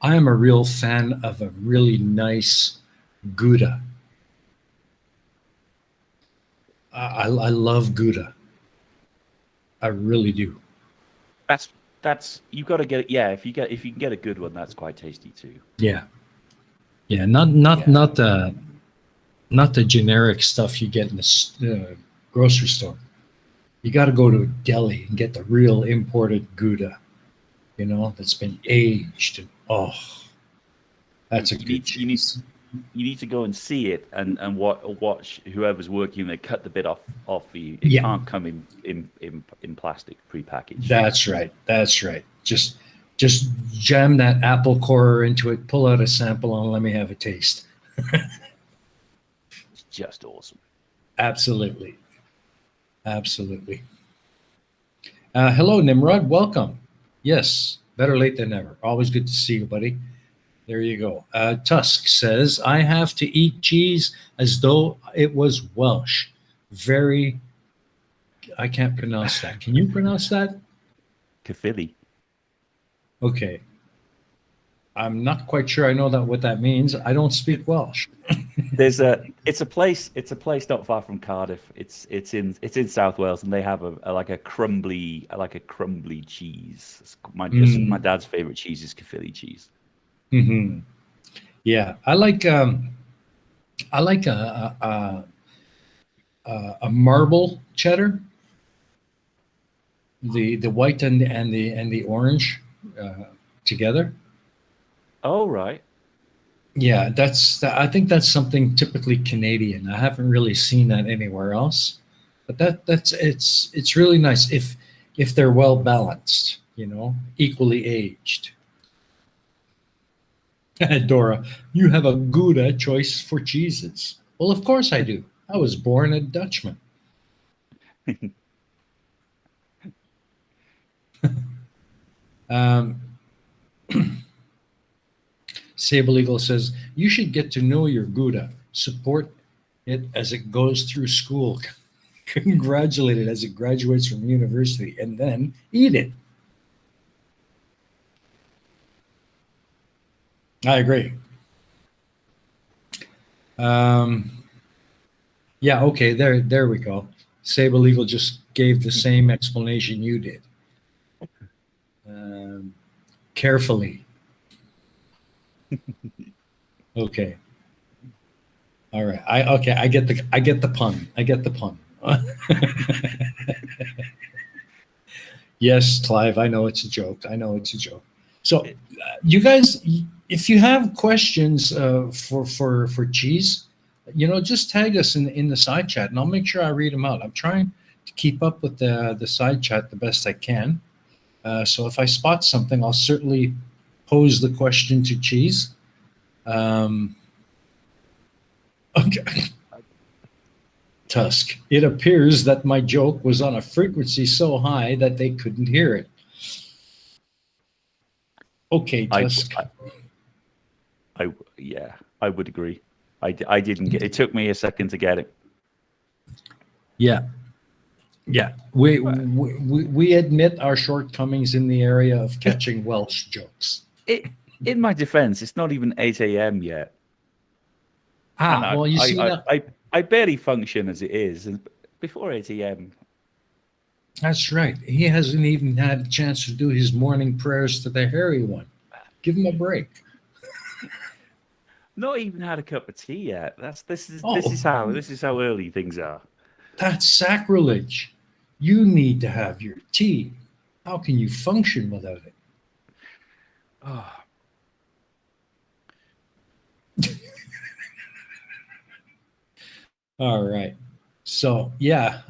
I am a real fan of a really nice Gouda. I love Gouda. I really do. That's you got to get it. Yeah, if you can get a good one, that's quite tasty too. Yeah, not the generic stuff you get in the grocery store. You got to go to a deli and get the real imported Gouda, that's been aged. And that's a good cheese. You need to go and see it and watch whoever's working there cut the bit off for you. It can't come in plastic prepackaged. That's right. Just jam that apple core into it, pull out a sample, and let me have a taste. It's just awesome. Absolutely. Hello, Nimrod. Welcome. Yes, better late than never. Always good to see you, buddy. There you go. Tusk says, I have to eat cheese as though it was Welsh. Very, I can't pronounce that. Can you pronounce that? Caerphilly. Okay. I'm not quite sure I know that what that means. I don't speak Welsh. It's a place not far from Cardiff. It's in South Wales, and they have a crumbly cheese. My dad's favorite cheese is Caerphilly cheese. Mm-hmm. Yeah, I like a marble cheddar, the white and the orange together. Oh right. Yeah, I think that's something typically Canadian. I haven't really seen that anywhere else, but it's really nice if they're well balanced, equally aged. Dora, you have a Gouda choice for cheeses. Well, of course I do. I was born a Dutchman. Um, Sable Eagle says, you should get to know your Gouda. Support it as it goes through school. Congratulate it as it graduates from university, and then eat it. I agree. Yeah, okay, there we go. Sable Eagle just gave the same explanation you did. Carefully. Okay. All right. I get the pun. I get the pun. Yes, Clive, I know it's a joke. So, you guys, if you have questions for cheese, just tag us in the side chat, and I'll make sure I read them out. I'm trying to keep up with the side chat the best I can. So if I spot something, I'll certainly pose the question to Cheese. Okay. Tusk. It appears that my joke was on a frequency so high that they couldn't hear it. Okay, Tusk. I would agree. I didn't get it. Took me a second to get it. Yeah. We admit our shortcomings in the area of catching Welsh jokes. In my defense, it's not even 8 a.m. yet. Well, you see now. I barely function as it is. And before 8 a.m. That's right. He hasn't even had a chance to do his morning prayers to the hairy one. Give him a break. Not even had a cup of tea yet. This is how early things are. That's sacrilege. You need to have your tea. How can you function without it? Oh. All right. So yeah,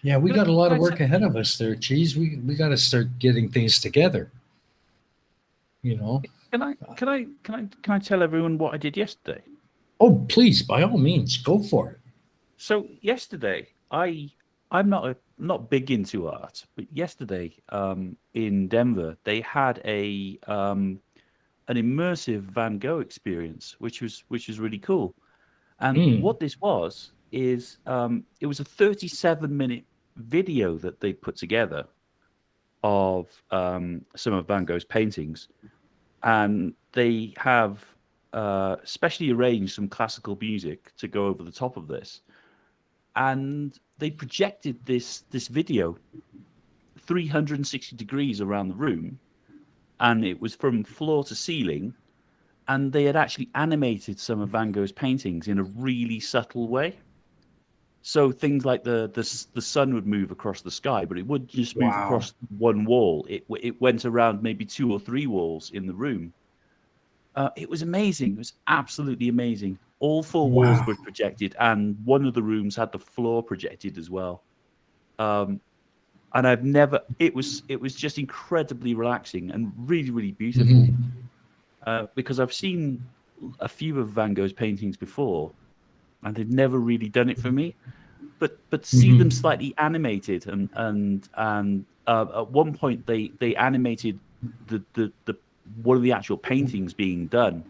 we got a lot of work ahead of us there, Cheese. We got to start getting things together. Can I tell everyone what I did yesterday? Oh, please, by all means, go for it. So yesterday, I'm not big into art, but yesterday, in Denver, they had an immersive Van Gogh experience, which was really cool. And what this was is it was a 37-minute video that they put together of some of Van Gogh's paintings, and they have specially arranged some classical music to go over the top of this, and they projected this video 360 degrees around the room, and it was from floor to ceiling. And they had actually animated some of Van Gogh's paintings in a really subtle way. So things like the sun would move across the sky, but it wouldn't just move across one wall. It went around maybe 2 or 3 walls in the room. It was amazing. It was absolutely amazing. All 4 walls were projected, and one of the rooms had the floor projected as well. And I've never. It was just incredibly relaxing and really, really beautiful. Mm-hmm. Because I've seen a few of Van Gogh's paintings before, and they've never really done it for me. But see them slightly animated, and at one point they animated the one of the actual paintings being done,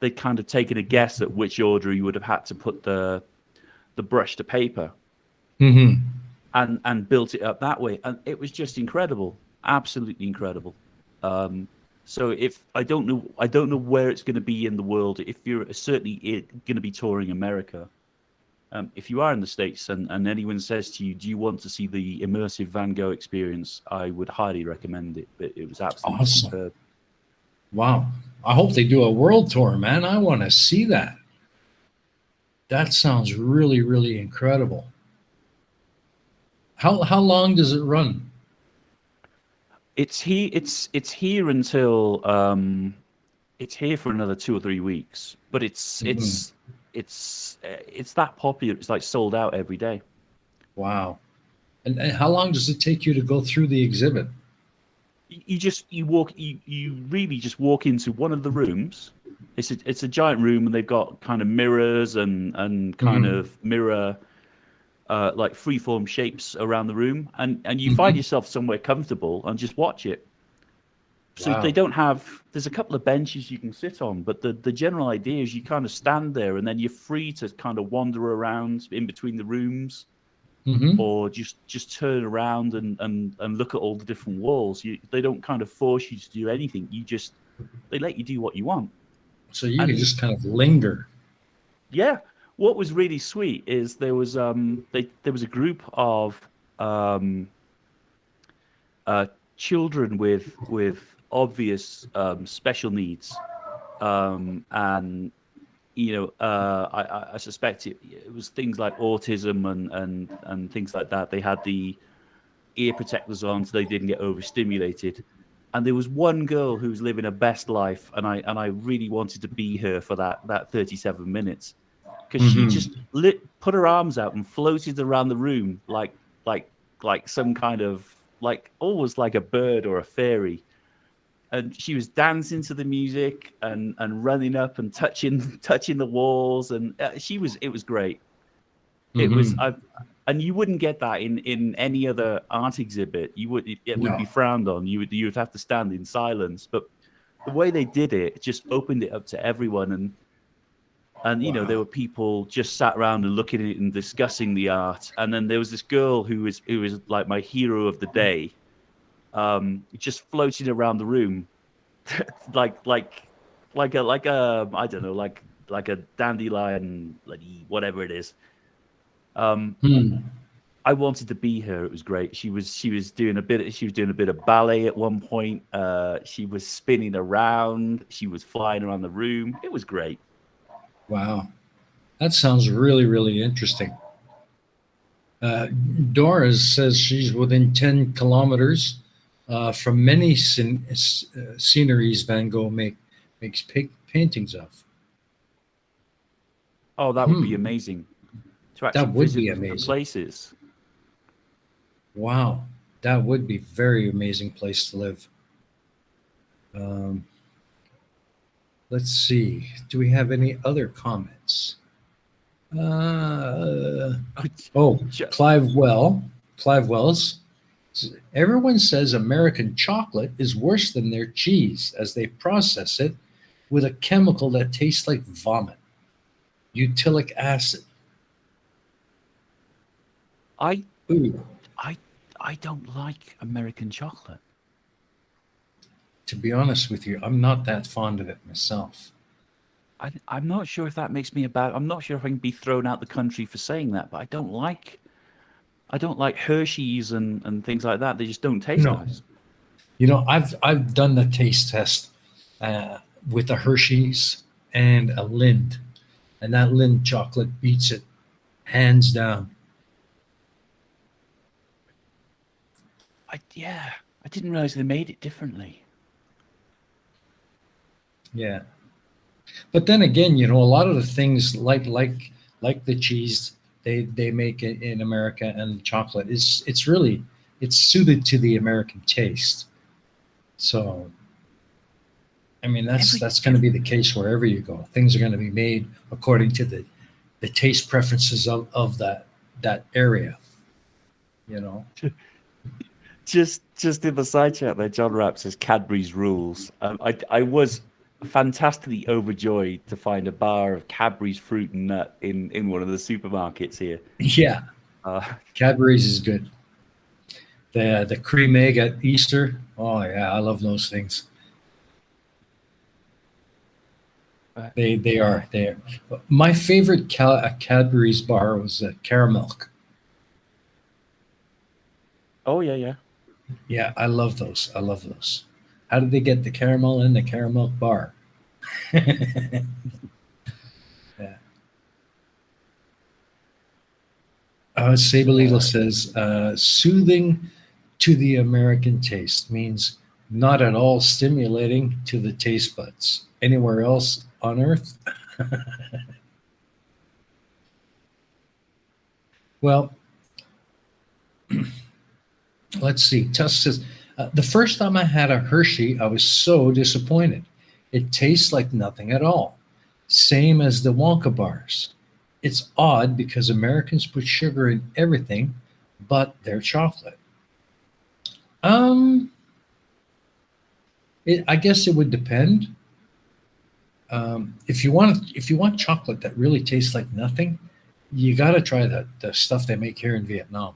they'd kind of taken a guess at which order you would have had to put the brush to paper, and built it up that way, and it was just incredible, absolutely incredible. So if I don't know where it's going to be in the world. If you're certainly going to be touring America, if you are in the States and anyone says to you, do you want to see the immersive Van Gogh experience, I would highly recommend it. But it was absolutely Awesome. superb. Wow. I hope they do a world tour, man. I want to see that. That sounds really, really incredible. How long does it run? It's here until it's here for another 2 or 3 weeks, but it's that popular. It's like sold out every day. Wow. And how long does it take you to go through the exhibit? You really just walk into one of the rooms. It's a giant room, and they've got kind of mirrors and kind of mirror like freeform shapes around the room, and you find yourself somewhere comfortable and just watch it. So Wow. they don't have. There's a couple of benches you can sit on, but the general idea is you kind of stand there, and then you're free to kind of wander around in between the rooms, or just turn around and look at all the different walls. They don't kind of force you to do anything. They let you do what you want. So you can just kind of linger. Yeah. What was really sweet is there was a group of children with obvious special needs, and I suspect it was things like autism and things like that. They had the ear protectors on so they didn't get overstimulated. And there was one girl who was living her best life, and I really wanted to be her for that 37 minutes. Because she just put her arms out and floated around the room like some kind of almost like a bird or a fairy, and she was dancing to the music and running up and touching the walls, and it was great. It was and you wouldn't get that in any other art exhibit. It would be frowned on. You would have to stand in silence. But the way they did it just opened it up to everyone, and there were people just sat around and looking at it and discussing the art. And then there was this girl who was like my hero of the day, just floating around the room, like a I don't know, like a dandelion, whatever it is. I wanted to be her. It was great. She was doing a bit of ballet at one point. She was spinning around. She was flying around the room. It was great. Wow. That sounds really, really interesting. Doris says she's within 10 kilometers from many sceneries Van Gogh makes paintings of. Oh, that would be amazing. To actually visit the places. Wow. That would be a very amazing place to live. Let's see. Do we have any other comments? Clive Wells. Everyone says American chocolate is worse than their cheese as they process it with a chemical that tastes like vomit. Utilic acid. I don't like American chocolate. To be honest with you, I'm not that fond of it myself. I'm not sure if that makes me I'm not sure if I can be thrown out the country for saying that, but I don't like Hershey's and things like that. They just don't taste nice. I've done the taste test with a Hershey's and a Lind, and that Lind chocolate beats it hands down. I didn't realize they made it differently. Yeah. But then again, a lot of the things like the cheese they make it in America, and chocolate it's suited to the American taste. So I mean that's going to be the case wherever you go. Things are going to be made according to the taste preferences of that area. Just in the side chat there, John Rapp says Cadbury's rules. I was fantastically overjoyed to find a bar of Cadbury's fruit and nut in one of the supermarkets here. Yeah, Uh, Cadbury's is good. The cream egg at Easter. Oh yeah, I love those things. They are. My favorite Cadbury's bar was caramel. oh yeah. Yeah, I love those. I love those. How did they get the caramel in the caramel bar? Yeah. Sabalito says, soothing to the American taste means not at all stimulating to the taste buds. Anywhere else on earth? Well, let's see. Tuss says, the first time I had a Hershey, I was so disappointed. It tastes like nothing at all. Same as the Wonka bars. It's odd because Americans put sugar in everything, but they're chocolate. I guess it would depend. If you want chocolate that really tastes like nothing, you got to try the stuff they make here in Vietnam.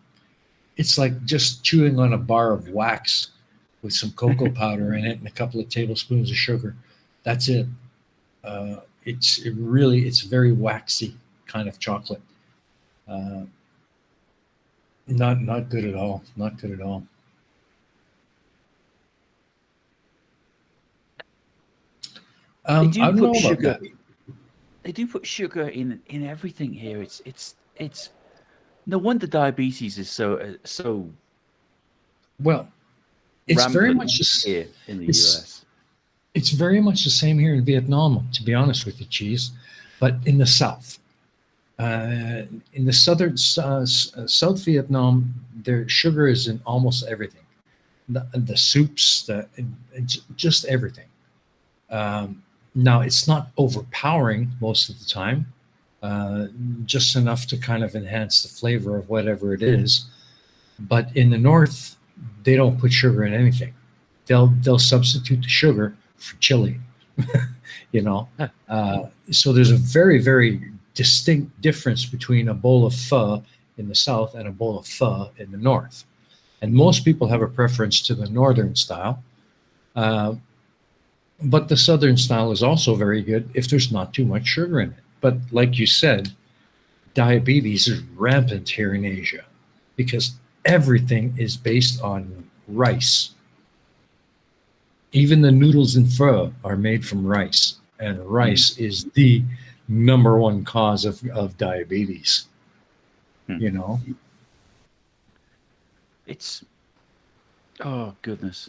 It's like just chewing on a bar of wax with some cocoa powder in it and a couple of tablespoons of sugar. That's it. It's very waxy kind of chocolate. Not good at all. Not good at all. I don't know about sugar. that. They do put sugar in everything here. It's no wonder diabetes is so Well, it's very rampant much just here in the it's- US. It's very much the same here in Vietnam, to be honest with you, Cheese, but in the south. In the southern South Vietnam, their sugar is in almost everything. The soups, just everything. Now, it's not overpowering most of the time, just enough to kind of enhance the flavor of whatever it is. But in the north, they don't put sugar in anything. They'll substitute the sugar for chili, you know. So there's a very, very distinct difference between a bowl of pho in the south and a bowl of pho in the north. And most people have a preference to the northern style. But the southern style is also very good if there's not too much sugar in it. But like you said, diabetes is rampant here in Asia because everything is based on rice. Even the noodles in pho are made from rice, and rice is the number one cause of diabetes. You know? It's oh goodness.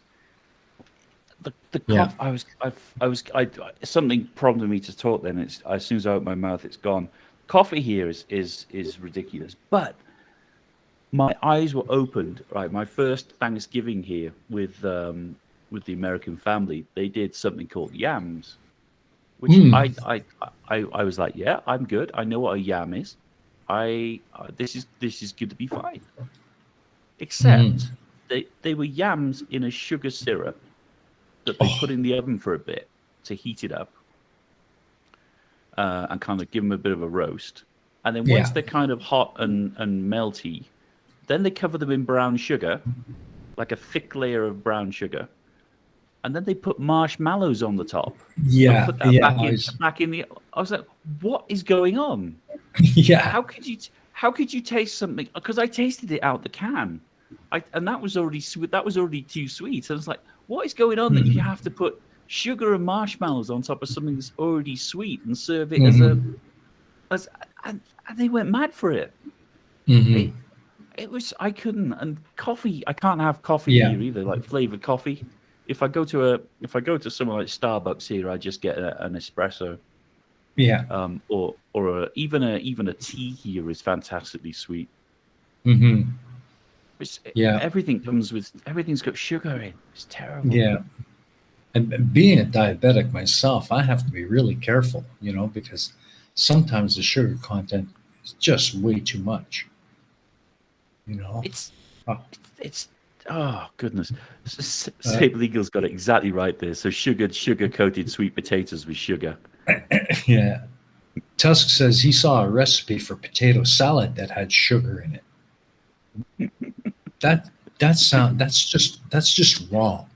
The Yeah. cough. I something prompted me to talk. Then it's as soon as I open my mouth, it's gone. Coffee here is ridiculous, but my eyes were opened. Right, my first Thanksgiving here with the American family, they did something called yams, which I was like, yeah, I'm good. I know what a yam is. This is good to be fine. Except they were yams in a sugar syrup that they put in the oven for a bit to heat it up and kind of give them a bit of a roast. And then once they're kind of hot and melty, then they cover them in brown sugar, like a thick layer of brown sugar. And then they put marshmallows on the top. Yeah, Put that yeah. back in the. I was like, what is going on? Yeah. How could you taste something? Because I tasted it out the can, and that was already sweet. That was already too sweet. I was like, what is going on that you have to put sugar and marshmallows on top of something that's already sweet and serve it and they went mad for it. It was I couldn't. And coffee, I can't have coffee here either, like flavored coffee. If I go to somewhere like Starbucks here, I just get an espresso. Yeah. Or even a tea here is fantastically sweet. Everything's got sugar in. It's terrible. Yeah. And being a diabetic myself, I have to be really careful, you know, because sometimes the sugar content is just way too much. You know? It's Oh goodness, Sable Eagle's got it exactly right there. So sugar-coated sweet potatoes with sugar. Yeah. Tusk says he saw a recipe for potato salad that had sugar in it. That's just wrong.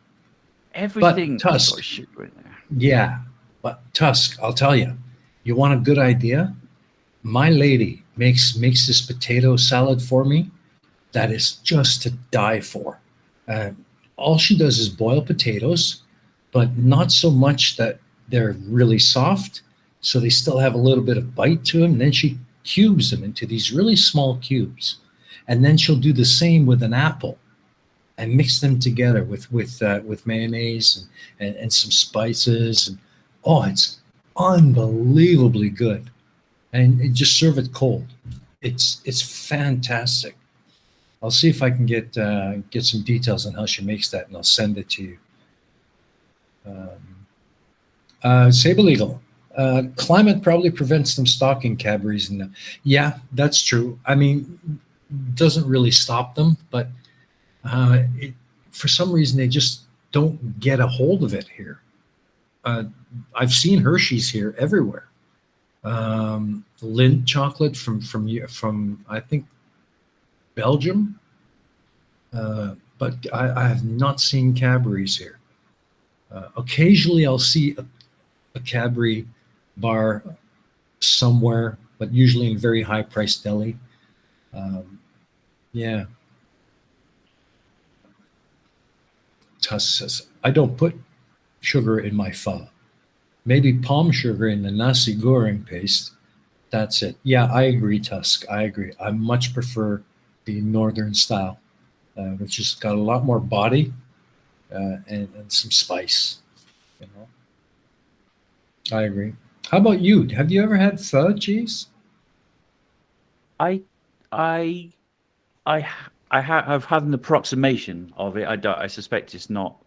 But Everything's Tusk, got sugar in there. yeah. But Tusk, I'll tell you, you want a good idea? My lady makes this potato salad for me that is just to die for. Uh, all she does is boil potatoes, but not so much that they're really soft, so they still have a little bit of bite to them. And then she cubes them into these really small cubes, and then she'll do the same with an apple and mix them together with mayonnaise and some spices. And oh, it's unbelievably good. And just serve it cold. It's fantastic. I'll see if I can get some details on how she makes that, and I'll send it to you. Sable Eagle. Climate probably prevents them stocking Cadbury's. And yeah, that's true. I mean, doesn't really stop them, but for some reason they just don't get a hold of it here. I've seen Hershey's here everywhere. Lindt chocolate from I think Belgium, but I have not seen Cadbury's here. Occasionally I'll see a Cadbury bar somewhere, but usually in very high price deli. Yeah. Tuss says, I don't put sugar in my pho. Maybe palm sugar in the nasi goreng paste. That's it. Yeah, I agree, Tusk. I agree. I much prefer the northern style, which has got a lot more body and some spice. You know, I agree. How about you? Have you ever had pho, cheese? I I've had an approximation of it. I suspect it's not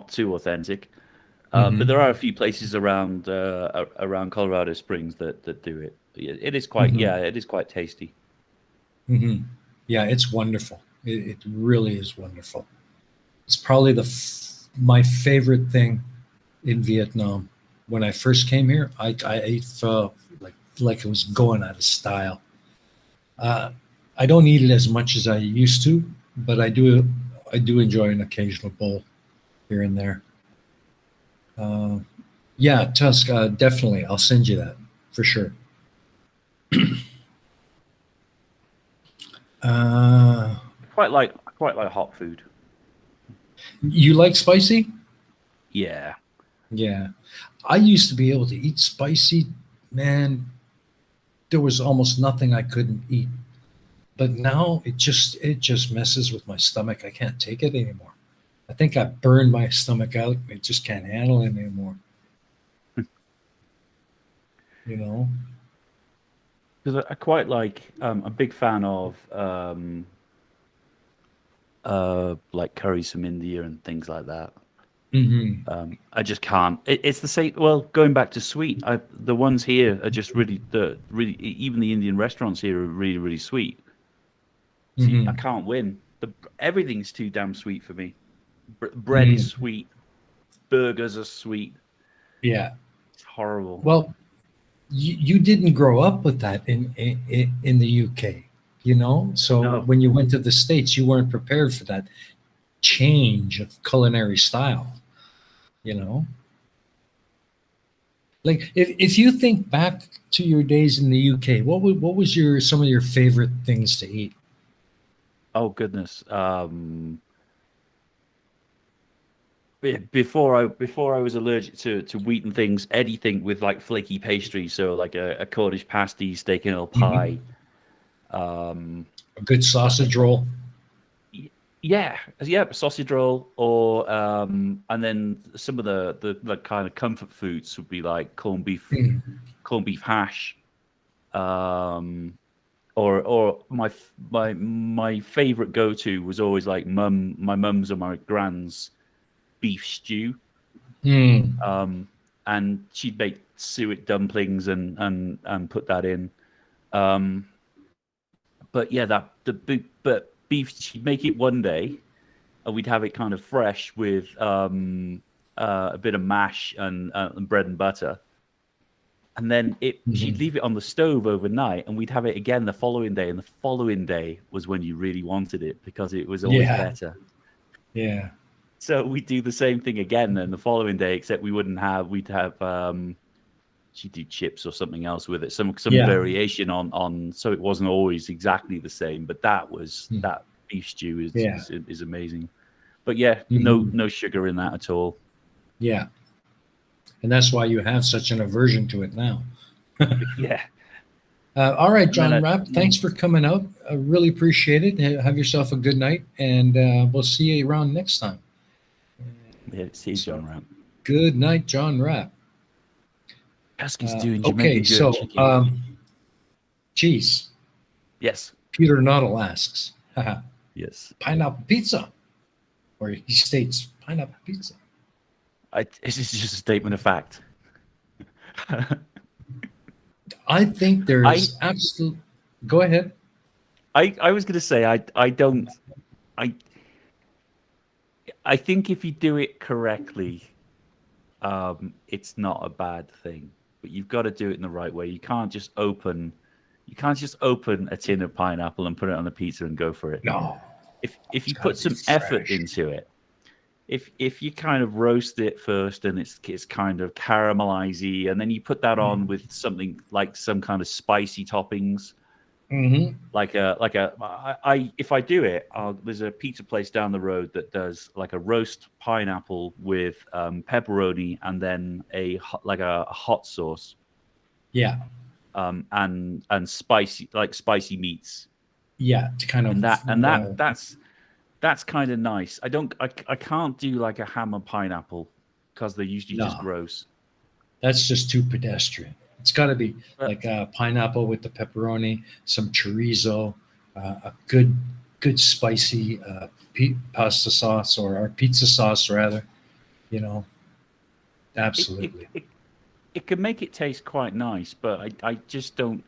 too authentic, but there are a few places around around Colorado Springs that do it. It is quite it is quite tasty. Yeah, it's wonderful. It really is wonderful. It's probably my favorite thing in Vietnam. When I first came here, I ate pho like it was going out of style. I don't eat it as much as I used to, but I do enjoy an occasional bowl here and there. Yeah, Tusk, definitely. I'll send you that for sure. Quite like hot food. You like spicy? Yeah. Yeah. I used to be able to eat spicy, man. There was almost nothing I couldn't eat. But now it just messes with my stomach. I can't take it anymore. I think I burned my stomach out. It just can't handle it anymore. You know? Because I quite like I'm a big fan of like curries from India and things like that. I just can't. It's the same. Well, going back to sweet, the ones here are just really even the Indian restaurants here are really really sweet. So I can't win. Everything's too damn sweet for me. Bread is sweet. Burgers are sweet. Yeah. It's horrible. Well, you didn't grow up with that in the UK, you know? So No. when you went to the States, you weren't prepared for that change of culinary style, you know? Like if you think back to your days in the UK, what was some of your favorite things to eat? Oh goodness. Before I was allergic to wheat and things, anything with like flaky pastry, so like a Cornish pasty, steak and ale pie. A good sausage roll. Yeah, sausage roll, or and then some of the kind of comfort foods would be like corned beef hash, or my favorite go to was always like my mum's or my grand's beef stew. And she'd make suet dumplings and put that in. But yeah, but beef, she'd make it one day, and we'd have it kind of fresh with a bit of mash and bread and butter. And then she'd leave it on the stove overnight, and we'd have it again the following day. And the following day was when you really wanted it because it was always better. Yeah. So we'd do the same thing again then the following day, except we'd have she'd do chips or something else with it, some variation on. So it wasn't always exactly the same. But that beef stew is amazing. But no sugar in that at all. Yeah. And that's why you have such an aversion to it now. Yeah. All right, John Rapp, thanks for coming out. I really appreciate it. Have yourself a good night, and we'll see you around next time. Yeah, see you, John Rapp. Good night, John Rapp. Husky's doing okay, so cheese. Yes. Peter Noddle asks, yes, pineapple pizza, or he states pineapple pizza. This is just a statement of fact. I think there's absolute. Go ahead. I was going to say I think if you do it correctly, it's not a bad thing. But you've got to do it in the right way. You can't just open a tin of pineapple and put it on a pizza and go for it. No. If you put some effort into it. If you kind of roast it first and it's kind of caramelizey, and then you put that on with something like some kind of spicy toppings, if I do it, there's a pizza place down the road that does like a roast pineapple with pepperoni and then a hot sauce, and spicy meats, to kind of that's kind of nice. I can't do like a ham and pineapple because they're usually just gross. That's just too pedestrian. It's got to be like a pineapple with the pepperoni, some chorizo, a good spicy pasta sauce or pizza sauce rather. Absolutely. It can make it taste quite nice, but I just don't.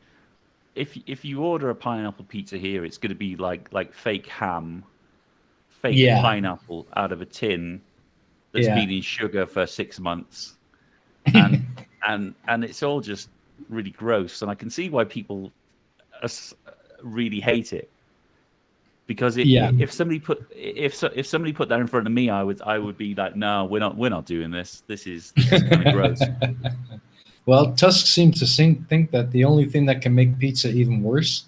If you order a pineapple pizza here, it's going to be like fake ham. Pineapple out of a tin that's been in sugar for 6 months, and it's all just really gross. And I can see why people really hate it, because if somebody put that in front of me, I would be like, no, we're not doing this. This is kind of gross. Well, Tusk seems to think that the only thing that can make pizza even worse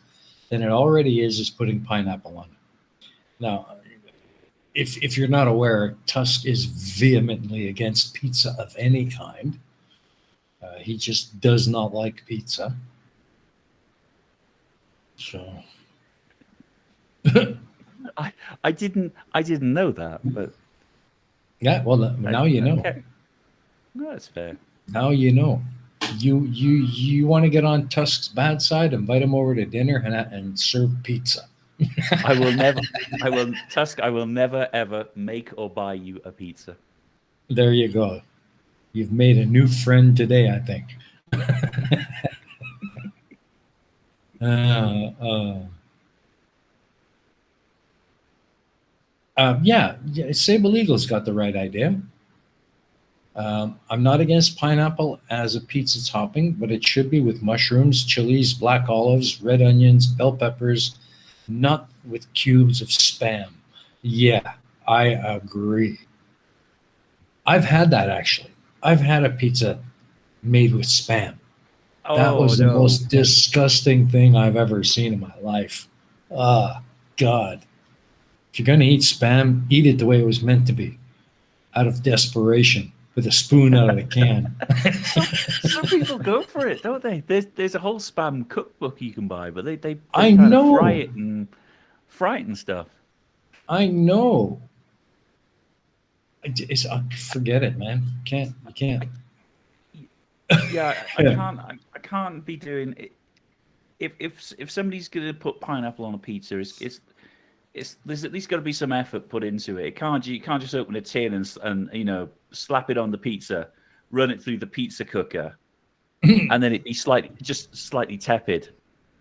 than it already is putting pineapple on it. Now, if you're not aware, Tusk is vehemently against pizza of any kind. He just does not like pizza. So I didn't know that, but yeah. Well, now you know. Okay. No, that's fair. Now you know. You want to get on Tusk's bad side? Invite him over to dinner and serve pizza. I will never ever make or buy you a pizza. There you go. You've made a new friend today, I think. Sable Eagle's got the right idea. I'm not against pineapple as a pizza topping, but it should be with mushrooms, chilies, black olives, red onions, bell peppers, not with cubes of Spam. Yeah, I agree. I've had that actually. I've had a pizza made with Spam. That was the most disgusting thing I've ever seen in my life. God. If you're going to eat Spam, eat it the way it was meant to be, out of desperation, with a spoon out of the can. Some people go for it, don't they? There's a whole Spam cookbook you can buy, but they I know. Fry it and stuff. I know. Forget it, man. You can't. Yeah, I can't be doing it. If somebody's gonna put pineapple on a pizza, there's at least got to be some effort put into it. You can't just open a tin and slap it on the pizza, run it through the pizza cooker, and then it be slightly tepid,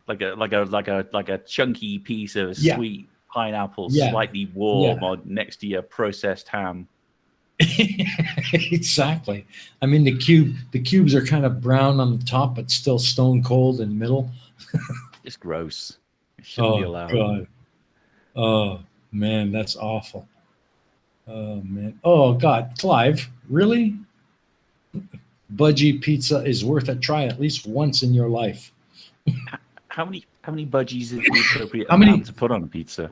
like a chunky piece of sweet pineapple Yeah. slightly warm or next to your processed ham. Exactly. I mean, the cubes are kind of brown on the top, but still stone cold in the middle. It's gross. It shouldn't be Oh allowed. God. Oh man, that's awful. Oh man. Oh God, Clive, really? Budgie pizza is worth a try at least once in your life. How many budgies is the appropriate How many? amount to put on a pizza?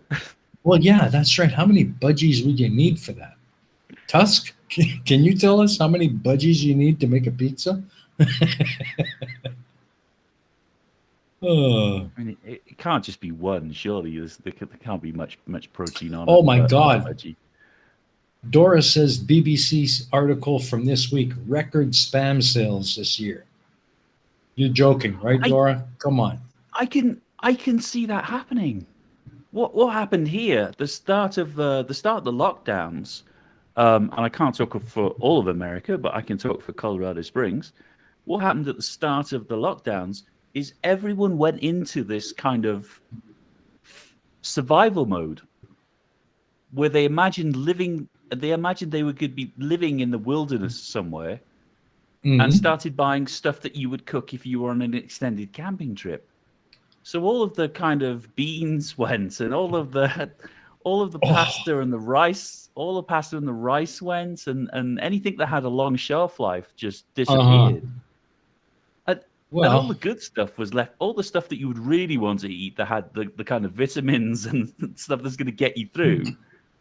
Well, yeah, that's right. How many budgies would you need for that? Tusk, can you tell us how many budgies you need to make a pizza? Oh, I mean, it can't just be one. Surely there can't be much protein on. oh my God. Budgie. Dora says BBC's article from this week, record spam sales this year. You're joking, right, Dora? Come on. I can see that happening. What happened here? The start of the lockdowns, and I can't talk for all of America, but I can talk for Colorado Springs. What happened at the start of the lockdowns is everyone went into this kind of survival mode where they imagined they could be living in the wilderness somewhere and started buying stuff that you would cook if you were on an extended camping trip. So all of the kind of beans went, and all of the pasta and the rice, went, and anything that had a long shelf life just disappeared. And all the good stuff was left. All the stuff that you would really want to eat that had the kind of vitamins and stuff that's going to get you through.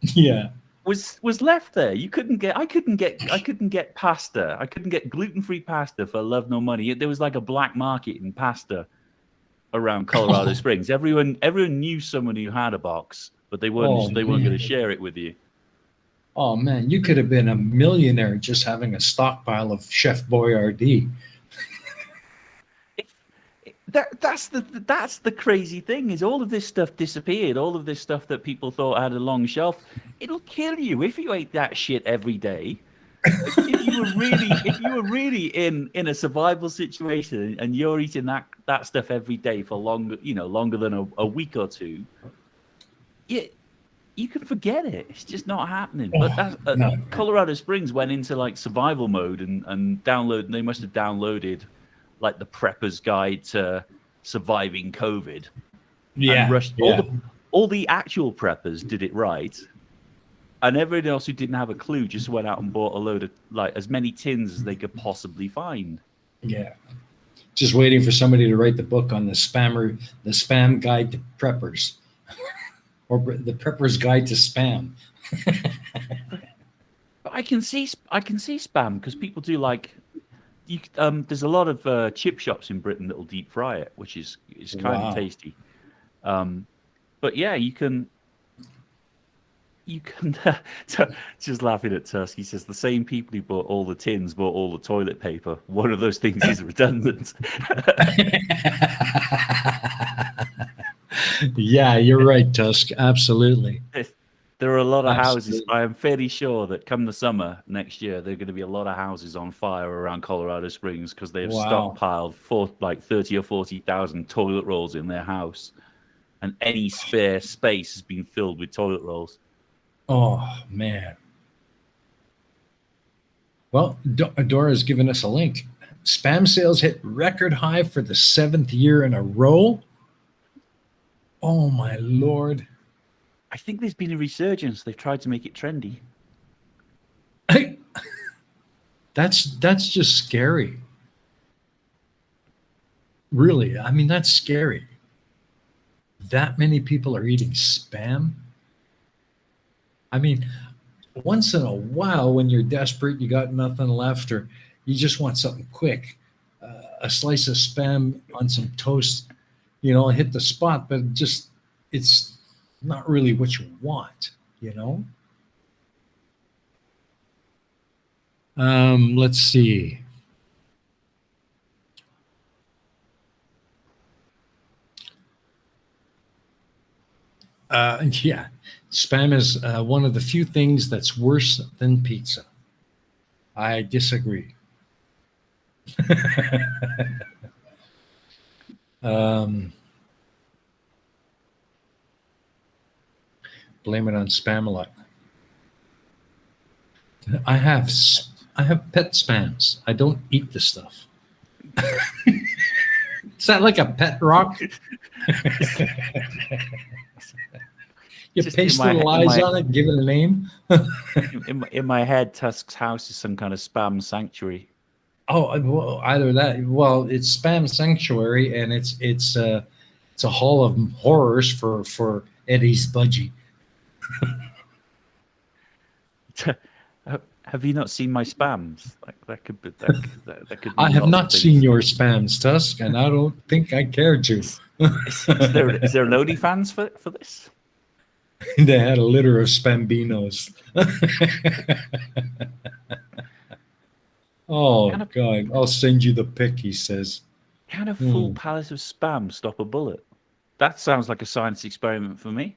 Yeah. Was left there. I couldn't get pasta. I couldn't get gluten-free pasta for love nor money. There was like a black market in pasta around Colorado Springs. Everyone knew someone who had a box, but they weren't going to share it with you. Oh man, you could have been a millionaire just having a stockpile of Chef Boyardee. That's the crazy thing, is all of this stuff disappeared. All of this stuff that people thought had a long shelf, it'll kill you if you ate that shit every day. If you were really in a survival situation and you're eating that stuff every day for longer than a week or two, you can forget it. It's just not happening. But Colorado Springs went into like survival mode and they must have downloaded like the Prepper's Guide to Surviving COVID. Yeah. And rushed all the actual preppers did it right. And everyone else who didn't have a clue just went out and bought a load of like as many tins as they could possibly find. Yeah. Just waiting for somebody to write the book on the spam guide to preppers. Or the Prepper's Guide to Spam. But I can see spam because people do like. There's a lot of chip shops in Britain that'll deep fry it, which is kind of tasty. But yeah, you can. Just laughing at Tusk. He says the same people who bought all the tins bought all the toilet paper. One of those things is redundant. Yeah, you're right, Tusk. Absolutely. There are a lot of houses. I am fairly sure that come the summer next year, there are going to be a lot of houses on fire around Colorado Springs because they have stockpiled for like 30 or 40,000 toilet rolls in their house, and any spare space has been filled with toilet rolls. Oh man. Well, Dora's given us a link. Spam sales hit record high for the 7th year in a row. Oh my Lord. I think there's been a resurgence. They've tried to make it trendy. That's just scary. Really, I mean, that's scary. That many people are eating spam. I mean, once in a while when you're desperate, you got nothing left, or you just want something quick, a slice of spam on some toast, hit the spot, but it's not really what you want, Let's see. Yeah, spam is one of the few things that's worse than pizza. I disagree. blame it on spam a lot. I have pet spams. I don't eat the stuff. Is that like a pet rock? You Just paste little eyes on it, give it a name. in my head, Tusk's house is some kind of spam sanctuary. Oh, well, either that. Well, it's spam sanctuary, and it's a hall of horrors for Eddie's budgie. Have you not seen my spams? Like that could be that could. I mean have lots not of things. seen your spams, Tusk, and I don't think I care to. Is there an OnlyFans for this? They had a litter of spambinos. Oh, God. I'll send you the pic, he says. Can a full pallet of spam stop a bullet? That sounds like a science experiment for me.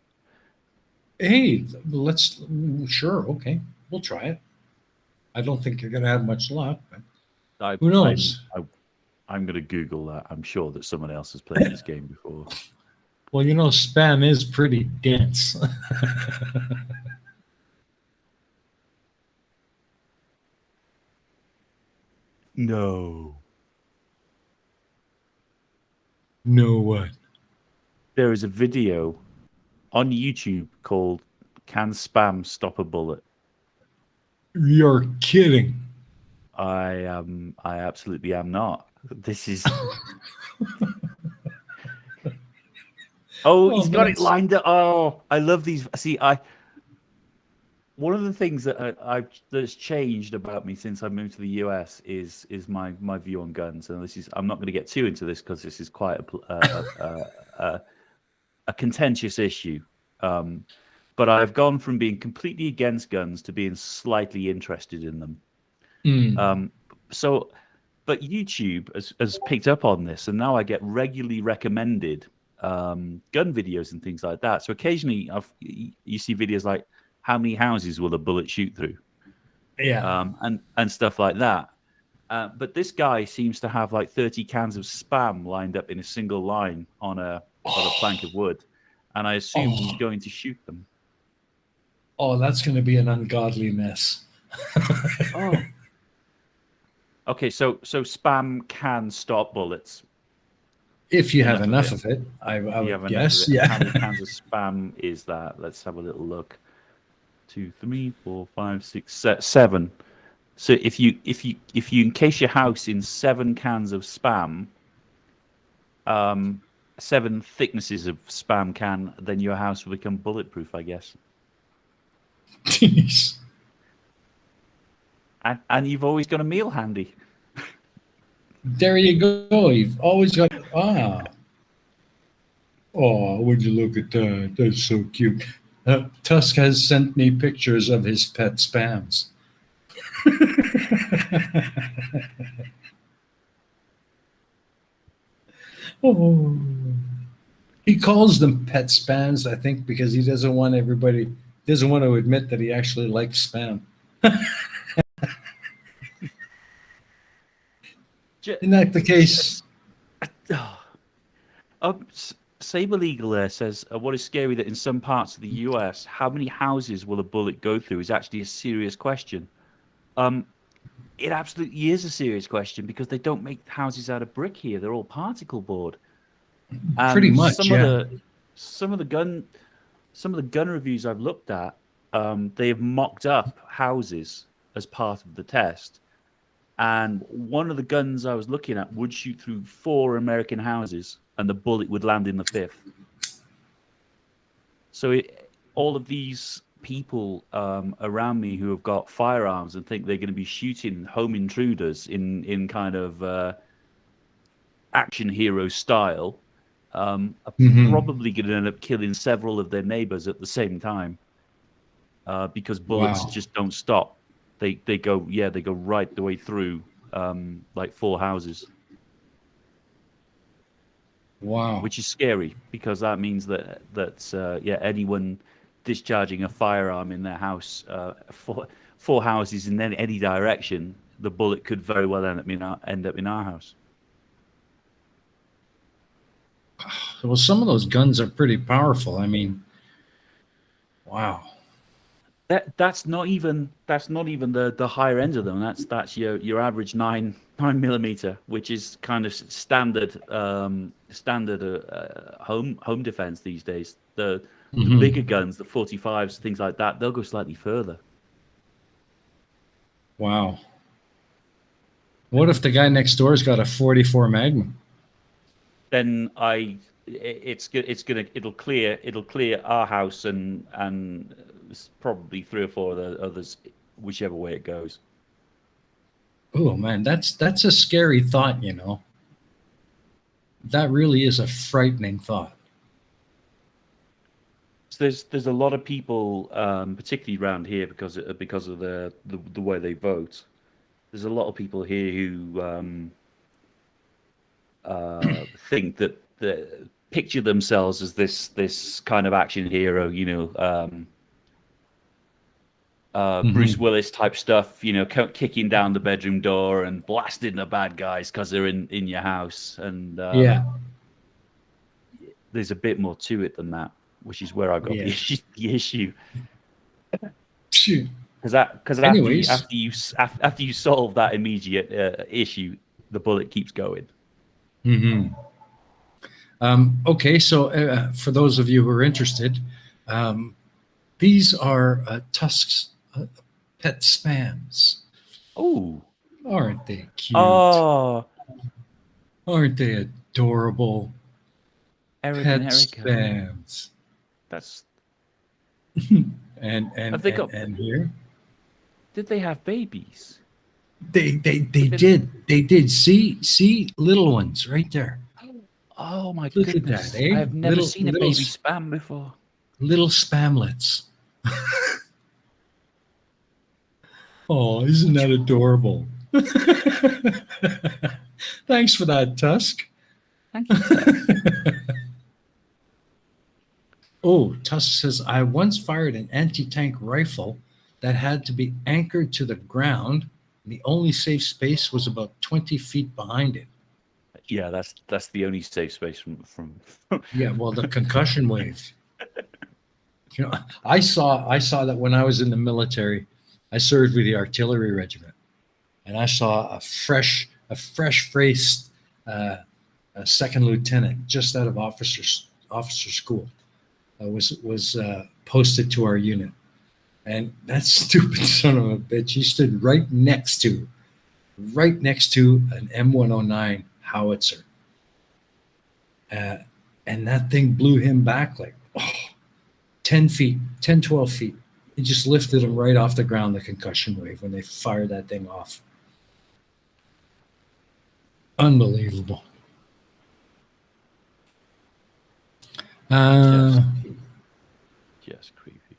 Hey, sure, okay. We'll try it. I don't think you're going to have much luck, but who knows? I'm going to Google that. I'm sure that someone else has played this game before. Well, spam is pretty dense. No. No what? There is a video on YouTube called "Can Spam Stop a Bullet?" You're kidding. I absolutely am not. This is. Oh, he's got it lined up. Oh, I love these. See, one of the things that that's changed about me since I moved to the US is my view on guns. And I'm not going to get too into this because this is quite a contentious issue. But I've gone from being completely against guns to being slightly interested in them. But YouTube has picked up on this, and now I get regularly recommended gun videos and things like that. So occasionally you see videos like, how many houses will a bullet shoot through? Yeah. And stuff like that. But this guy seems to have like 30 cans of spam lined up in a single line on a plank of wood. And I assume he's going to shoot them. Oh, that's going to be an ungodly mess. Oh. Okay, so spam can stop bullets. If you have enough of it, I would guess. Yeah. How many cans of spam is that? Let's have a little look. 2, 3, 4, 5, 6, 7. So if you encase your house in 7 cans of spam, 7 thicknesses of spam can, then your house will become bulletproof, I guess. Jeez. And you've always got a meal handy. There you go. You've always got Oh, would you look at that? That's so cute. Tusk has sent me pictures of his pet spams. Oh. He calls them pet spams, I think, because he doesn't want to admit that he actually likes spam. Isn't that the case? Saber Legal there says, what is scary that in some parts of the US, how many houses will a bullet go through is actually a serious question. It absolutely is a serious question because they don't make houses out of brick here. They're all particle board. Pretty much, Some of the gun reviews I've looked at, they have mocked up houses as part of the test. And one of the guns I was looking at would shoot through 4 American houses, and the bullet would land in the 5th. So all of these people around me who have got firearms and think they're going to be shooting home intruders in kind of action hero style are probably going to end up killing several of their neighbors at the same time because bullets just don't stop. They go right the way through like 4 houses. Wow. Which is scary because that means that anyone discharging a firearm in their house, 4 houses in any direction, the bullet could very well end up in our house. Well, some of those guns are pretty powerful. I mean, Wow. That's not even the higher end of them. That's your average 9mm, which is kind of standard home defense these days. The bigger guns, the 45s, things like that, they'll go slightly further. Wow. What if the guy next door's got a 44 Magnum? Then it'll clear our house and probably 3 or 4 of the others, whichever way it goes. Oh man, that's a scary thought, you know. That really is a frightening thought. So there's a lot of people, particularly around here, because of the way they vote. There's a lot of people here who think that picture themselves as this kind of action hero, Bruce Willis type stuff, kicking down the bedroom door and blasting the bad guys because they're in your house. And there's a bit more to it than that, which is where I got the issue. Because after you solve that immediate issue, the bullet keeps going. Okay, so for those of you who are interested, these are Tusk's pet spams. Oh, aren't they cute? Oh, aren't they adorable? Eric Pet and Erica. spams. That's and Have they got- and here Did they have babies? they did see little ones right there. Oh my Look at goodness! that, eh? I've never Little- seen a little baby s- spam before. Little spamlets. Oh, isn't that adorable? Thanks for that, Tusk. Thank you. Oh, Tusk says, I once fired an anti-tank rifle that had to be anchored to the ground. The only safe space was about 20 feet behind it. Yeah, that's the only safe space from. Yeah, well, the concussion wave. You know, I saw that when I was in the military. I served with the artillery regiment, and I saw a fresh-faced second lieutenant just out of officer school was posted to our unit, and that stupid son of a bitch, he stood right next to an M109 howitzer, and that thing blew him back like 10 feet, 10, 12 feet. It just lifted him right off the ground, the concussion wave, when they fired that thing off. Unbelievable. Just creepy.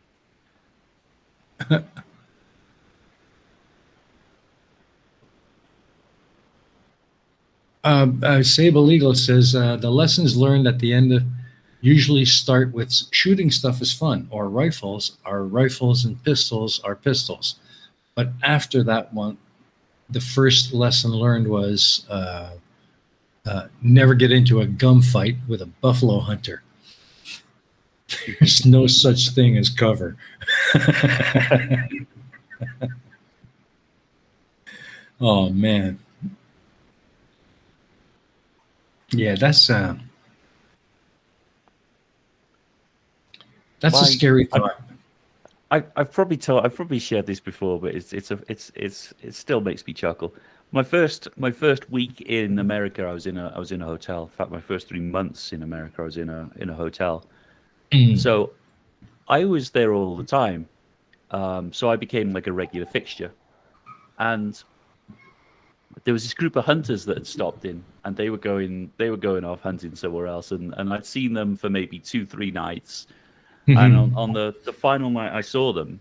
Sable Eagle says the lessons learned at the end usually start with shooting stuff is fun, or rifles are rifles and pistols are pistols. But after that one, the first lesson learned was never get into a gunfight with a buffalo hunter. There's no such thing as cover. Oh man. Yeah, that's a scary thought. I've probably shared this before, but it still makes me chuckle. My first week in America, I was in a hotel. In fact, my first 3 months in America, I was in a hotel. So I was there all the time. So I became like a regular fixture. And there was this group of hunters that had stopped in, and they were going off hunting somewhere else, and I'd seen them for maybe 2-3 nights. And on the final night I saw them,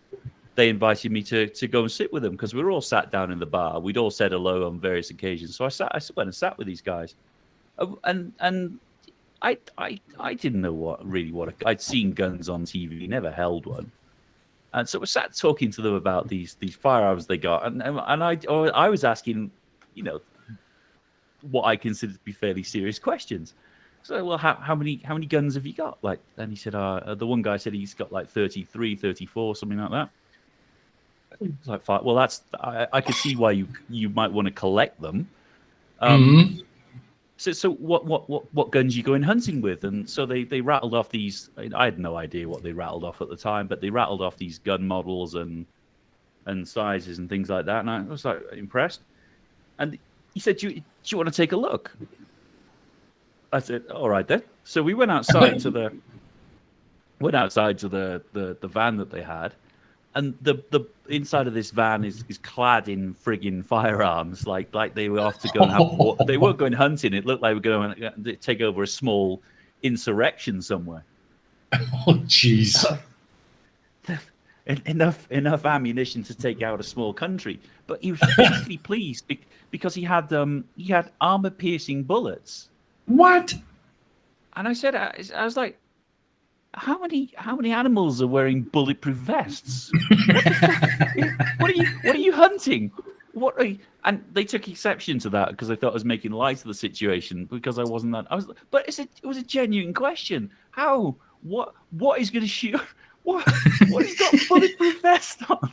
they invited me to go and sit with them, because we were all sat down in the bar. We'd all said hello on various occasions. So I went and sat with these guys, and I didn't know what I'd seen guns on TV, never held one, and so we sat talking to them about these firearms they got, and I was asking, what I considered to be fairly serious questions. So, well, how many guns have you got? Like, and he said, the one guy said he's got like 33, 34, something like that. It's like, fine. Well, I could see why you might want to collect them. So what guns you going hunting with? And so they rattled off these. I had no idea what they rattled off at the time, but they rattled off these gun models and sizes and things like that. And I was like impressed. And he said, do you want to take a look? I said, all right then. So we went outside to the van that they had, and the inside of this van is clad in friggin' firearms, like they were off to go and have. They weren't going hunting. It looked like we were going to take over a small insurrection somewhere. Oh, jeez. Enough ammunition to take out a small country, but he was particularly pleased because he had armor-piercing bullets. What? And I said, I was like, how many animals are wearing bulletproof vests? What are you hunting? And they took exception to that because they thought I was making light of the situation because I wasn't that. But it was a genuine question. How? What is going to shoot? What has got bulletproof vest on?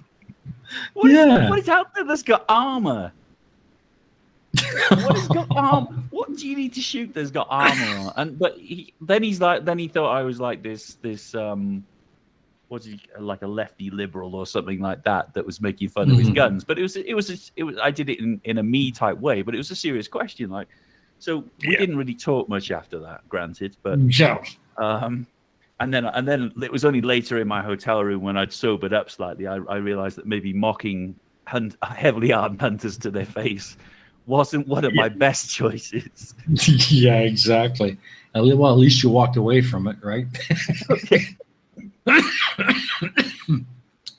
What is out there that's got armor? What has got armor? What do you need to shoot that's got armor on? But then he thought I was like this what's he, like a lefty liberal or something like that was making fun of his guns. But it was I did it in a me type way, but it was a serious question. Like, so we didn't really talk much after that, granted, but and then it was only later in my hotel room when I'd sobered up slightly, I realized that maybe mocking heavily armed hunters to their face wasn't one of my best choices. Yeah, exactly. Well, at least you walked away from it, right?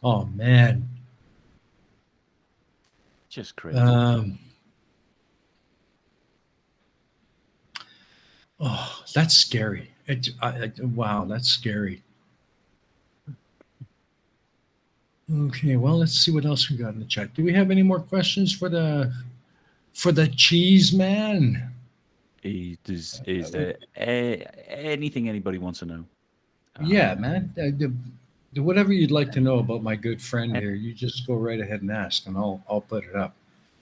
Oh, man. Just crazy. Oh, that's scary. Wow, that's scary. Okay, well, let's see what else we got in the chat. Do we have any more questions for the cheese man? Is there anything anybody wants to know? Yeah, man. Whatever you'd like to know about my good friend here, you just go right ahead and ask, and I'll put it up.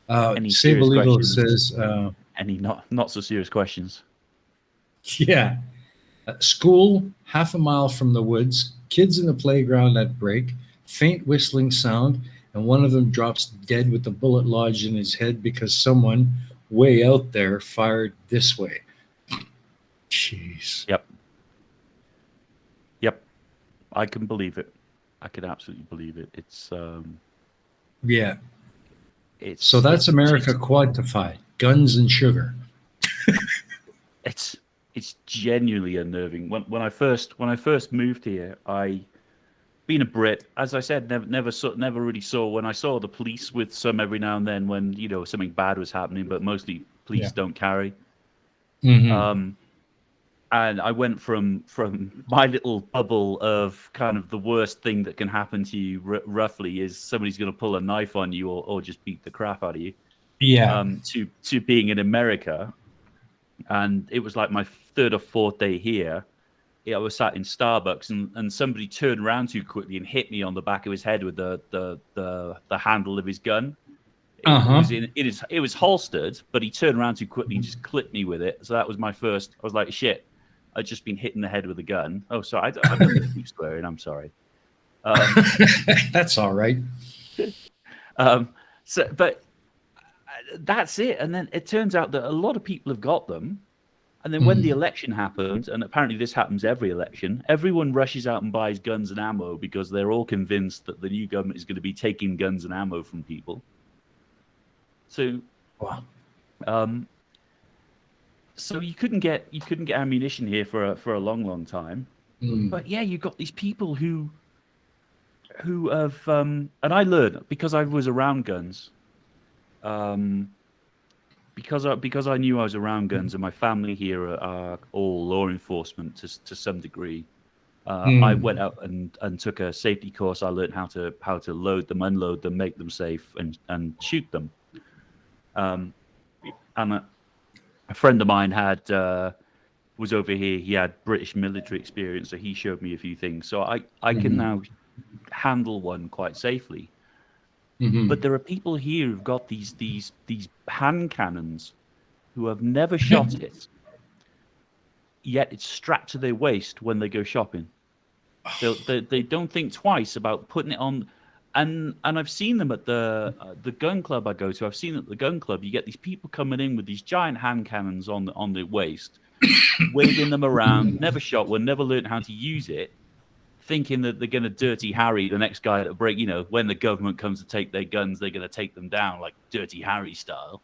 Any Sable serious Eagle questions? says, any not so serious questions? yeah. School, half a mile from the woods, kids in the playground at break, faint whistling sound, and one of them drops dead with a bullet lodged in his head because someone way out there fired this way. Jeez. Yep. I can believe it. I can absolutely believe it. It's yeah. So that's America quantified. Guns and sugar. It's genuinely unnerving. When I first moved here, being a Brit, as I said, never really saw. When I saw the police with some every now and then when something bad was happening, but mostly police don't carry. And I went from my little bubble of kind of the worst thing that can happen to you, roughly, is somebody's going to pull a knife on you or just beat the crap out of you. Yeah. To being in America, and it was like my third or fourth day here. I was sat in Starbucks and somebody turned around too quickly and hit me on the back of his head with the handle of his gun. It was holstered, but he turned around too quickly and just clipped me with it. So that was my first. I was like, shit, I'd just been hit in the head with a gun. Oh, sorry, I don't need to keep swearing. I'm sorry. That's all right. But that's it. And then it turns out that a lot of people have got them. And then when the election happened, and apparently this happens every election, everyone rushes out and buys guns and ammo because they're all convinced that the new government is going to be taking guns and ammo from people. So, so you couldn't get ammunition here for a long time. But yeah, you've got these people who have and I learned because I was around guns. Because I knew I was around guns, and my family here are all law enforcement to some degree. I went out and took a safety course. I learned how to load them, unload them, make them safe, and shoot them. And a friend of mine had was over here. He had British military experience, so he showed me a few things. So I can now handle one quite safely. But there are people here who've got these hand cannons who have never shot it, yet it's strapped to their waist when they go shopping. They don't think twice about putting it on. And I've seen them at the gun club I go to. I've seen at the gun club, you get these people coming in with these giant hand cannons on their waist, waving them around, never shot one, never learned how to use it, thinking that they're going to Dirty Harry the next guy that break. When the government comes to take their guns, they're going to take them down like Dirty Harry style.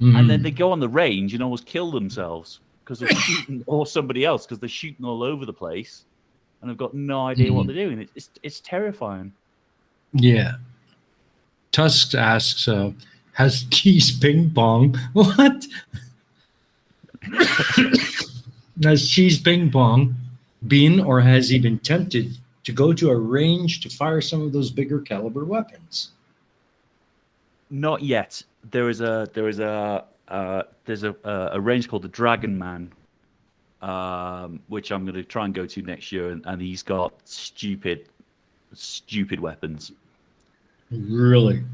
And then they go on the range and almost kill themselves because they're shooting, or somebody else, because they're shooting all over the place and they've got no idea what they're doing. It's terrifying. Yeah. Tusk asks, has Cheese Ping Pong? What? Has Cheese Ping Pong been, or has he been tempted to go to a range to fire some of those bigger caliber weapons? Not yet. There's a range called the Dragon Man, which I'm going to try and go to next year, and he's got stupid weapons. Really?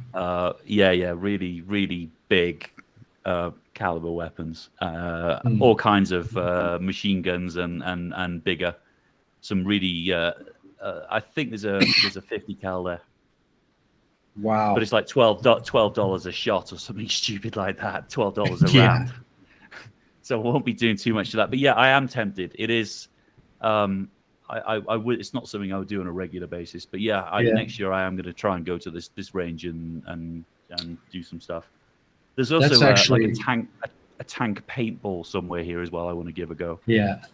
Yeah, really, really big caliber weapons. All kinds of machine guns and bigger. Some really, I think there's a 50 cal there. Wow. But it's like $12 a shot or something stupid like that. $12 a round. So I won't be doing too much of that. But yeah, I am tempted. It is. I would. It's not something I would do on a regular basis. But yeah, next year I am going to try and go to this range and do some stuff. There's also like a tank paintball somewhere here as well. I want to give a go. Yeah,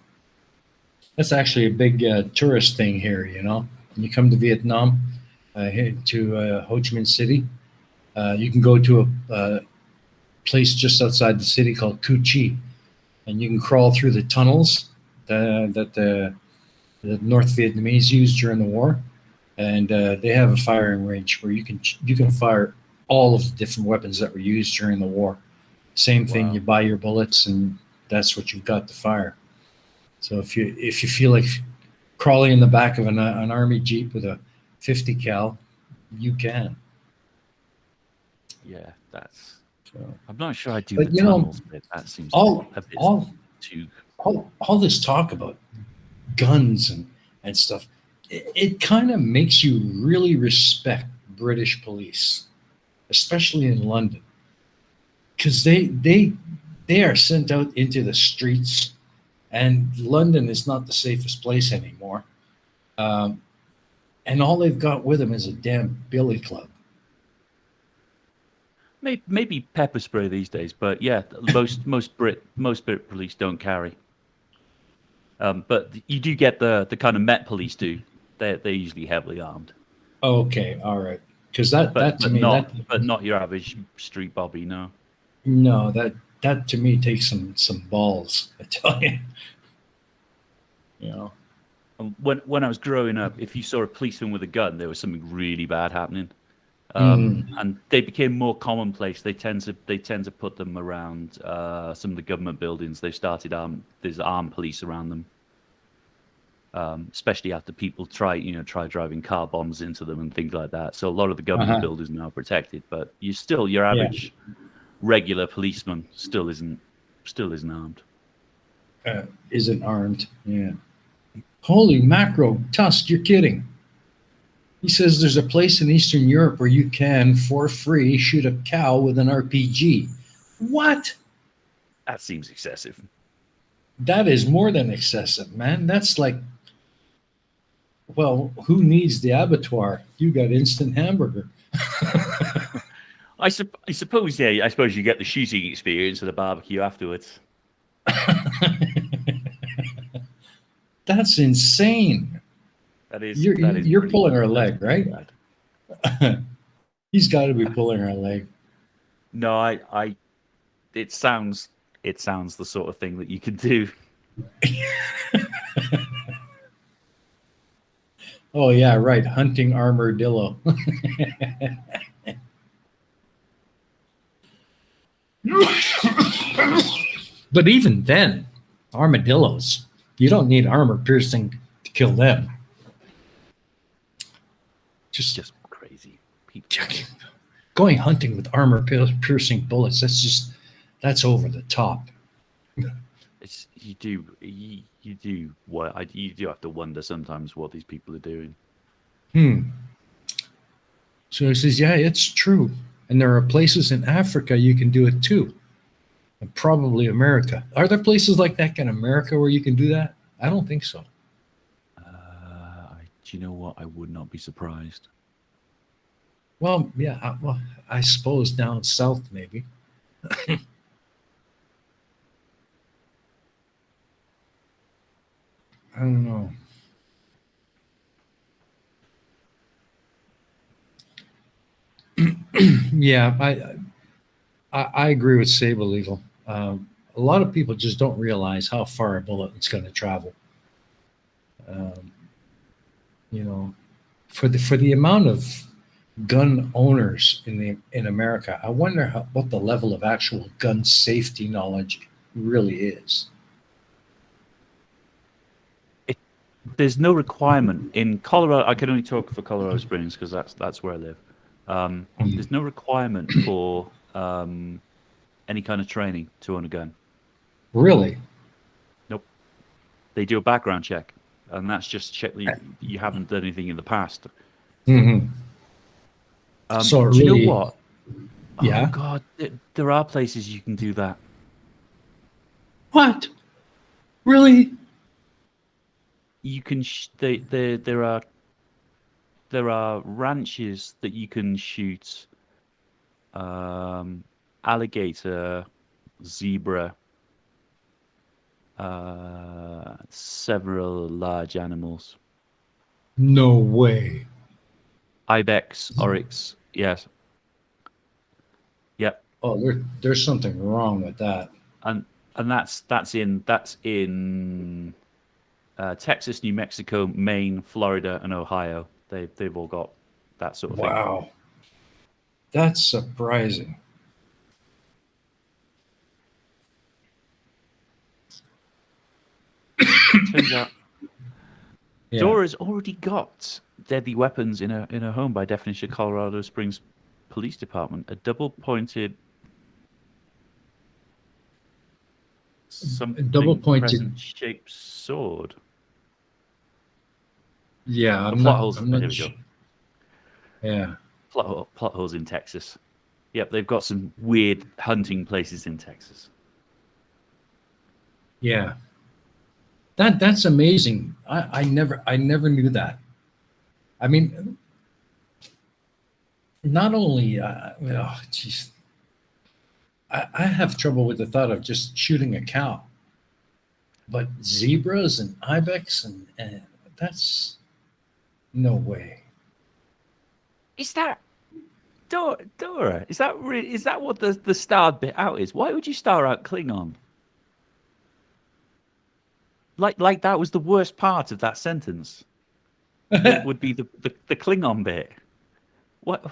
that's actually a big tourist thing here. When you come to Vietnam, to Ho Chi Minh City, you can go to a place just outside the city called Cu Chi, and you can crawl through the tunnels that the North Vietnamese used during the war, and they have a firing range where you can fire all of the different weapons that were used during the war. Same thing, you buy your bullets, and that's what you've got to fire. So if you feel like crawling in the back of an army jeep with a 50 cal, you can. Yeah, that's. So, I'm not sure I do but the tunnels bit. That seems a bit too. All this talk about guns and stuff, it kind of makes you really respect British police, especially in London, because they are sent out into the streets, and London is not the safest place anymore. And all they've got with them is a damn billy club. Maybe pepper spray these days, but yeah, most Brit police don't carry. But you do get the kind of Met police do. They're usually heavily armed. Okay, all right. Because that to me, but not your average street bobby, no. No, that to me takes some balls, I tell you. When I was growing up, if you saw a policeman with a gun, there was something really bad happening, and they became more commonplace. They tend to put them around some of the government buildings. They've started there's armed police around them, especially after people try driving car bombs into them and things like that. So a lot of the government buildings are now protected, but your average regular policeman still isn't armed. Isn't armed, yeah. Holy macro, Tusk, you're kidding. He says there's a place in Eastern Europe where you can, for free, shoot a cow with an RPG. What? That seems excessive. That is more than excessive, man. That's like, well, who needs the abattoir? You got instant hamburger. I suppose you get the shooting experience of the barbecue afterwards. That's insane. You're pulling her leg, right? He's got to be pulling her leg. No, it sounds the sort of thing that you could do. Oh yeah, right. Hunting armadillo. But even then, Armadillos. You don't need armor piercing to kill them. Just crazy. People. Going hunting with armor piercing bullets, that's over the top. It's you do have to wonder sometimes what these people are doing. So he says, yeah, it's true. And there are places in Africa you can do it too. And probably America. Are there places like that in America where you can do that? I don't think so. Do you know what? I would not be surprised. Well, yeah, I suppose down south maybe. I don't know. Yeah, I agree with Sable Eagle. A lot of people just don't realize how far a bullet is going to travel. You know, for the amount of gun owners in America, I wonder what the level of actual gun safety knowledge really is. There's no requirement in Colorado. I can only talk for Colorado Springs because that's where I live. There's no requirement for any kind of training to own a gun. Really? Nope. They do a background check, and that's just check you haven't done anything in the past. Mm-hmm. So do really, you know what? Yeah. Oh God, there are places you can do that. What? Really? You can. There are ranches that you can shoot alligator, zebra, several large animals. No way. Ibex, oryx, yes. Yep. Oh, there's something wrong with that. And that's in Texas, New Mexico, Maine, Florida, and Ohio. They've all got that sort of thing. Wow. That's surprising. Turns out Dora's already got deadly weapons in her home by definition. Colorado Springs Police Department, a double-pointed crescent-shaped sword. Yeah, plot holes. I'm not There we sure. go. Yeah. Plot holes in Texas. Yep, they've got some weird hunting places in Texas. Yeah. That's amazing. I never knew that. I mean, not only geez, I have trouble with the thought of just shooting a cow, but zebras and ibex and that's no way. Is that Dora? Is that what the starred bit out is? Why would you star out Klingon? Like that was the worst part of that sentence. would be the Klingon bit. What?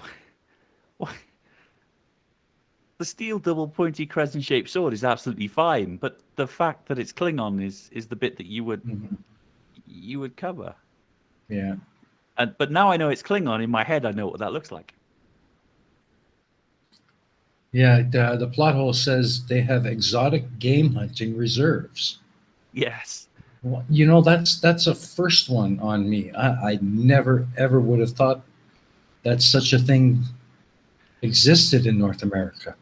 The steel double pointy crescent shaped sword is absolutely fine, but the fact that it's Klingon is the bit that you would cover. Yeah. But now I know it's Klingon. In my head, I know what that looks like. Yeah, the plot hole says they have exotic game hunting reserves. Yes. Well, you know, that's a first one on me. I never ever would have thought that such a thing existed in North America.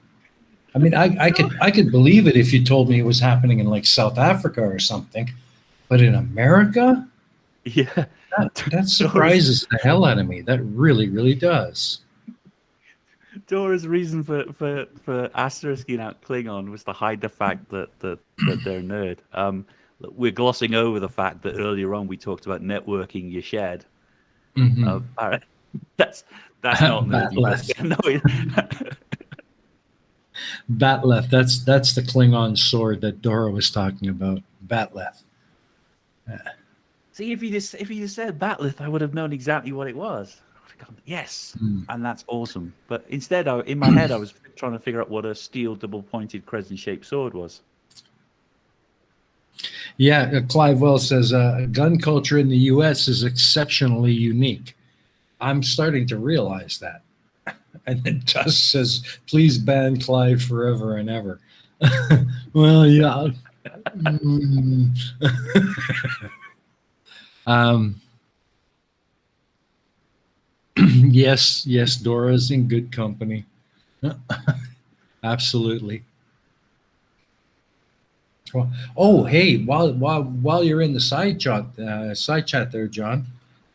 I mean, I could believe it if you told me it was happening in like South Africa or something, but in America, Yeah, that surprises the hell out of me. That really, really does. Dora's reason for asterisking out Klingon was to hide the fact that they're a nerd. We're glossing over the fact that earlier on we talked about networking your shed. Mm-hmm. That's not nerdy. Batleth. That's the Klingon sword that Dora was talking about. Batleth. See, if you just said Batleth, I would have known exactly what it was. Yes, and that's awesome. But instead, in my head, I was trying to figure out what a steel double-pointed crescent-shaped sword was. Yeah, Clive Wells says gun culture in the U.S. is exceptionally unique. I'm starting to realize that. And then Tusk says, please ban Clive forever and ever. Well, yeah. Mm. Yes, Dora's in good company. Absolutely. Well, oh, hey, while you're in the side chat there, John,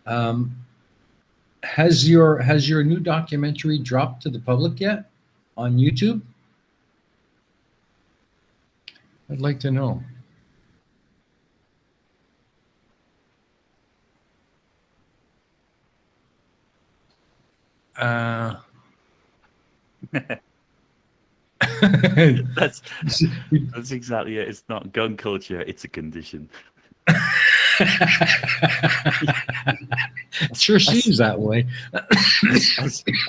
um, has your new documentary dropped to the public yet on YouTube? I'd like to know. That's exactly it. It's not gun culture; it's a condition. It sure seems that way.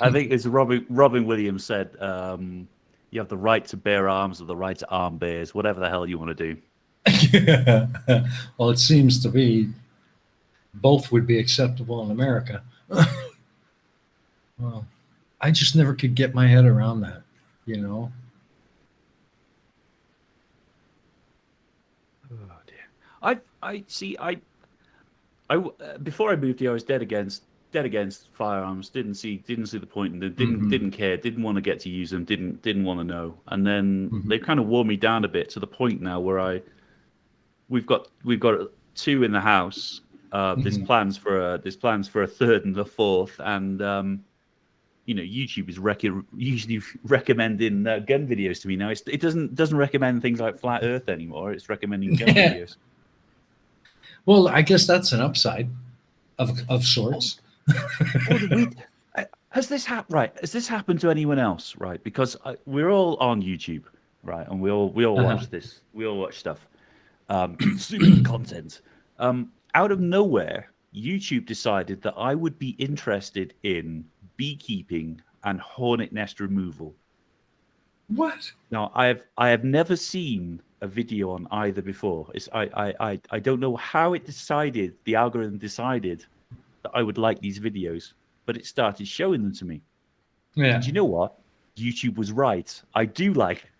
I think, as Robin Williams said, you have the right to bear arms or the right to arm bears, whatever the hell you want to do. Well, it seems to be both would be acceptable in America. Well, I just never could get my head around that, you know. Oh dear. I see. I before I moved here, I was dead against firearms. Didn't see the point in them. Didn't care. Didn't want to get to use them. Didn't want to know. And then they've kind of worn me down a bit to the point now where we've got 2 in the house. There's plans for a third and a fourth, and YouTube is usually recommending gun videos to me now. It doesn't recommend things like Flat Earth anymore. It's recommending gun videos. Well, I guess that's an upside of sorts. Has this happened to anyone else? Right, because we're all on YouTube, right, and we all watch this. We all watch stuff, consuming content. Out of nowhere, YouTube decided that I would be interested in beekeeping and hornet nest removal. What? Now, I have never seen a video on either before. I don't know how the algorithm decided that I would like these videos, but it started showing them to me. Yeah. And you know what? YouTube was right. I do like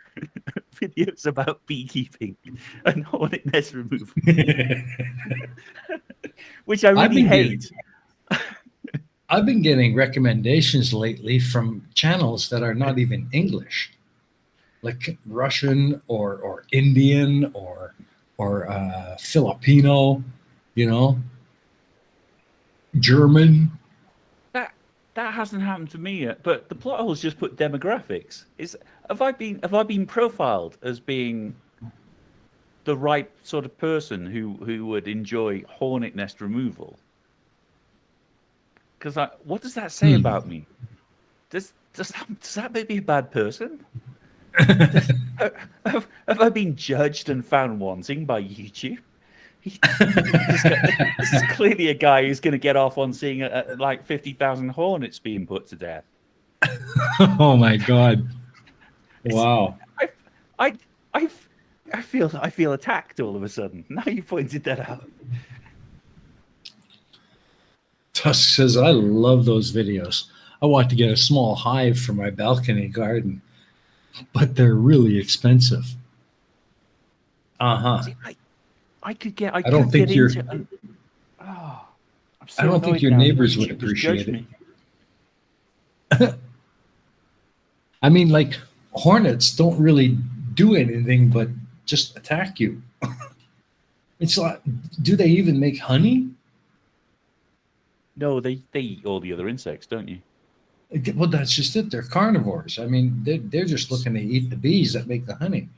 videos about beekeeping and hornet nest removal, which I really hate. I've been getting recommendations lately from channels that are not even English, like Russian or Indian or Filipino, German. That hasn't happened to me yet. But the plot holes just put demographics. Have I been profiled as being the right sort of person who would enjoy hornet nest removal? Because what does that say about me? Does that make me a bad person? Have I been judged and found wanting by YouTube? This is clearly a guy who's going to get off on seeing like 50,000 hornets being put to death. Oh my God! Wow. I feel attacked all of a sudden. Now you pointed that out. Tusk says, I love those videos. I want to get a small hive for my balcony garden, but they're really expensive. See, I don't think your neighbors would appreciate it. I mean, like, hornets don't really do anything but just attack you. It's like, do they even make honey? No, they eat all the other insects, don't you? Well, that's just it. They're carnivores. I mean, they're just looking to eat the bees that make the honey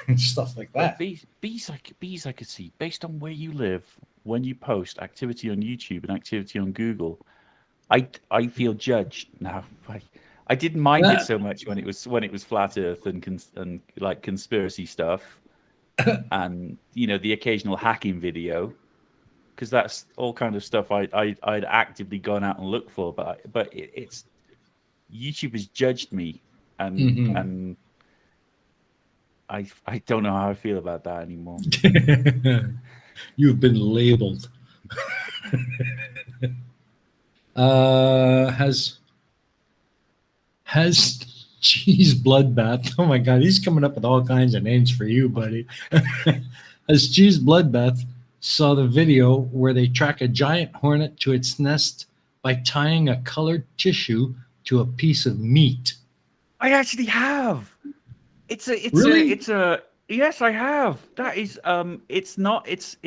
and stuff like that. Bees I could see based on where you live. When you post activity on YouTube and activity on Google, I feel judged now. I didn't mind it so much when it was flat Earth and like conspiracy stuff, and the occasional hacking video, because that's all kind of stuff I'd actively gone out and looked for. But it's YouTube has judged me, and I don't know how I feel about that anymore. You've been labeled. Has Cheese Bloodbath. Oh my God, he's coming up with all kinds of names for you, buddy. Has Cheese Bloodbath saw the video where they track a giant hornet to its nest by tying a colored tissue to a piece of meat. I actually have. It's Really? yes, I have. That is it's not it's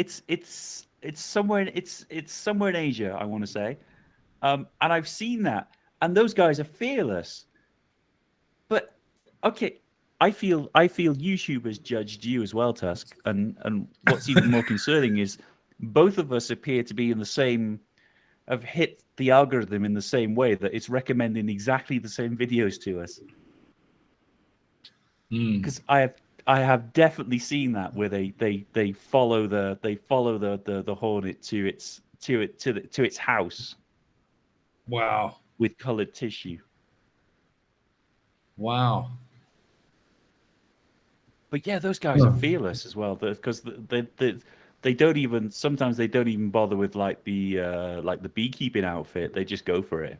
somewhere in Asia, I want to say. And I've seen that. And those guys are fearless. But okay, I feel YouTube has judged you as well, Tusk. And what's even more concerning is both of us appear to be in the same have hit the algorithm in the same way, that it's recommending exactly the same videos to us. Because I have definitely seen that where they follow the hornet to its house. Wow. With colored tissue. Wow. But yeah, those guys are fearless as well, because they don't even, sometimes they don't even bother with like the beekeeping outfit. They just go for it.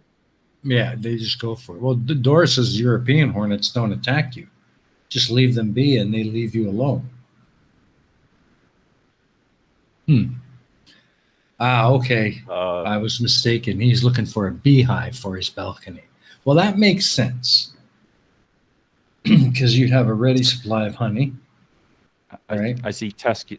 Yeah, they just go for it. Well, Doris's European hornets don't attack you. Just leave them be and they leave you alone. Okay. I was mistaken. He's looking for a beehive for his balcony. Well, that makes sense. Because you'd have a ready supply of honey. Right? I see Tusk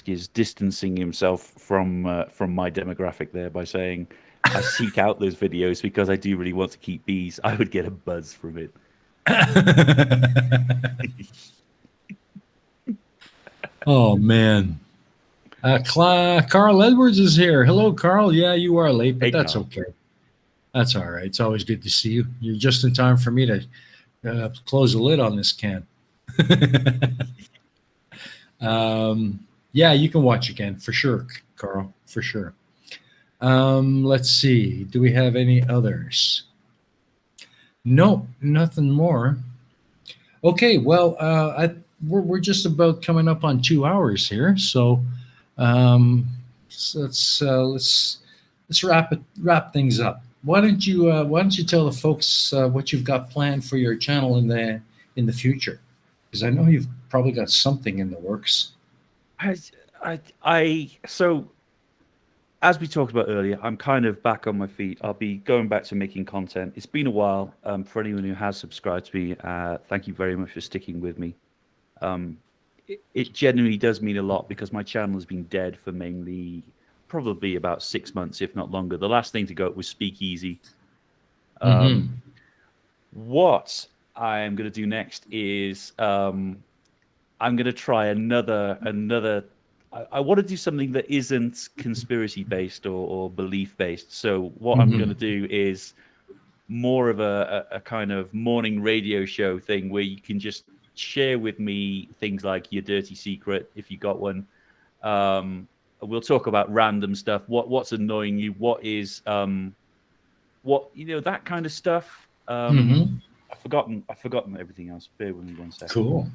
is distancing himself from my demographic there by saying, I seek out those videos because I do really want to keep bees. I would get a buzz from it. Oh man. Carl Edwards is here. Hello, Carl. Yeah, you are late, but that's okay. That's all right. It's always good to see you. You're just in time for me to close the lid on this can. Yeah, you can watch again for sure, Carl, for sure. Let's see. Do we have any others? No, nothing more. Okay, well, we're just about coming up on 2 hours here, so let's wrap things up. Why don't you tell the folks what you've got planned for your channel in the future? Because I know you've probably got something in the works. So as we talked about earlier, I'm kind of back on my feet. I'll be going back to making content. It's been a while. For anyone who has subscribed to me, thank you very much for sticking with me. It genuinely does mean a lot because my channel has been dead for probably about 6 months, if not longer. The last thing to go was Speakeasy. What I'm going to do next is I'm going to try another. I want to do something that isn't conspiracy based or belief based. So what I'm going to do is more of a kind of morning radio show thing where you can just share with me things like your dirty secret, if you got one. We'll talk about random stuff. What's annoying you? What is that kind of stuff. I've forgotten everything else. Bear with me 1 second. Cool.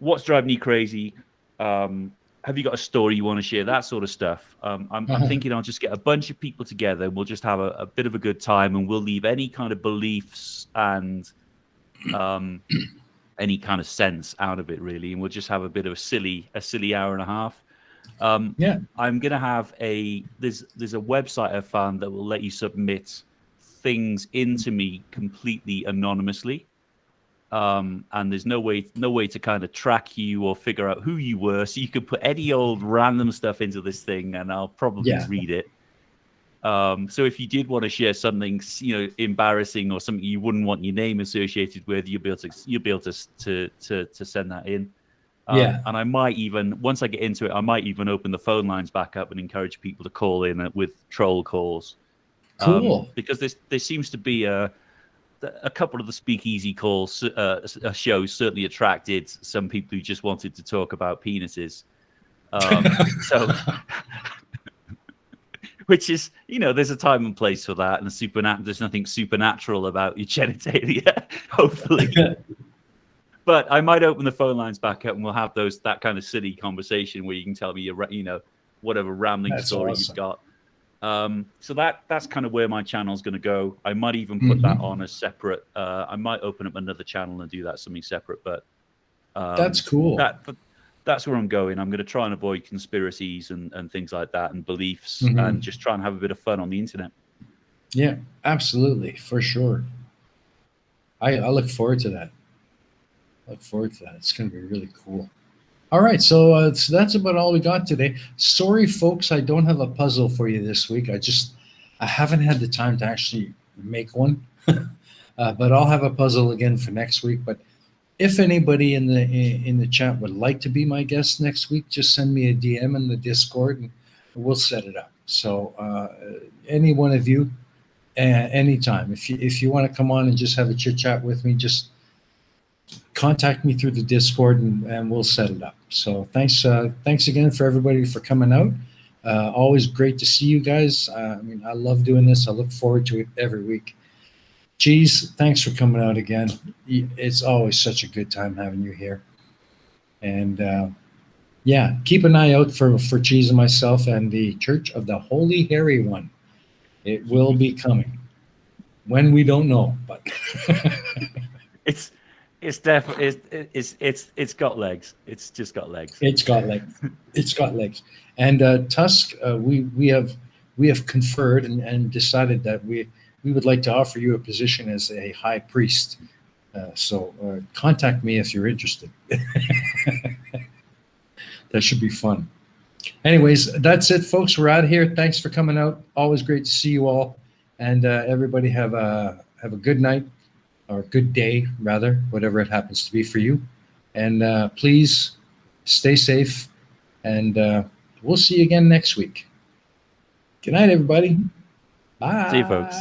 What's driving you crazy? Have you got a story you want to share? That sort of stuff. I'm thinking I'll just get a bunch of people together. We'll just have a bit of a good time, and we'll leave any kind of beliefs and any kind of sense out of it, really. And we'll just have a bit of a silly hour and a half. Yeah. I'm gonna have there's a website I found that will let you submit things into me completely anonymously. And there's no way to kind of track you or figure out who you were. So you could put any old random stuff into this thing and I'll probably read it. So if you did want to share something, embarrassing or something you wouldn't want your name associated with, you'll be able to send that in. And I might even, once I get into it, I might even open the phone lines back up and encourage people to call in with troll calls. Cool. Because there seems to be a couple of the Speakeasy calls shows certainly attracted some people who just wanted to talk about penises. So, which is, there's a time and place for that, and there's nothing supernatural about your genitalia, hopefully. But I might open the phone lines back up, and we'll have that kind of silly conversation where you can tell me whatever rambling That's story awesome. you've got. So that's kind of where my channel's going to go. I might even put that on as separate. I might open up another channel and do that something separate. But That's cool. That's where I'm going. I'm going to try and avoid conspiracies and things like that and beliefs, and just try and have a bit of fun on the internet. Yeah, absolutely, for sure. I look forward to that. It's going to be really cool. All right, so that's about all we got today. Sorry, folks, I don't have a puzzle for you this week. I haven't had the time to actually make one, but I'll have a puzzle again for next week. But if anybody in the chat would like to be my guest next week, just send me a DM in the Discord, and we'll set it up. So any one of you, anytime, if you want to come on and just have a chit chat with me, just contact me through the Discord, and we'll set it up. So thanks again for everybody for coming out. Always great to see you guys. I mean, I love doing this. I look forward to it every week. Cheese, thanks for coming out again. It's always such a good time having you here. And yeah, keep an eye out for Cheese and myself and the Church of the Holy Hairy One. It will be coming. When, we don't know, but It's definitely it's got legs. It's just got legs. It's got legs. And Tusk, we have conferred and decided that we would like to offer you a position as a high priest. So contact me if you're interested. That should be fun. Anyways, that's it, folks. We're out of here. Thanks for coming out. Always great to see you all. And everybody have a good night, or good day, rather, whatever it happens to be for you. And please stay safe. And we'll see you again next week. Good night, everybody. Bye. See you, folks.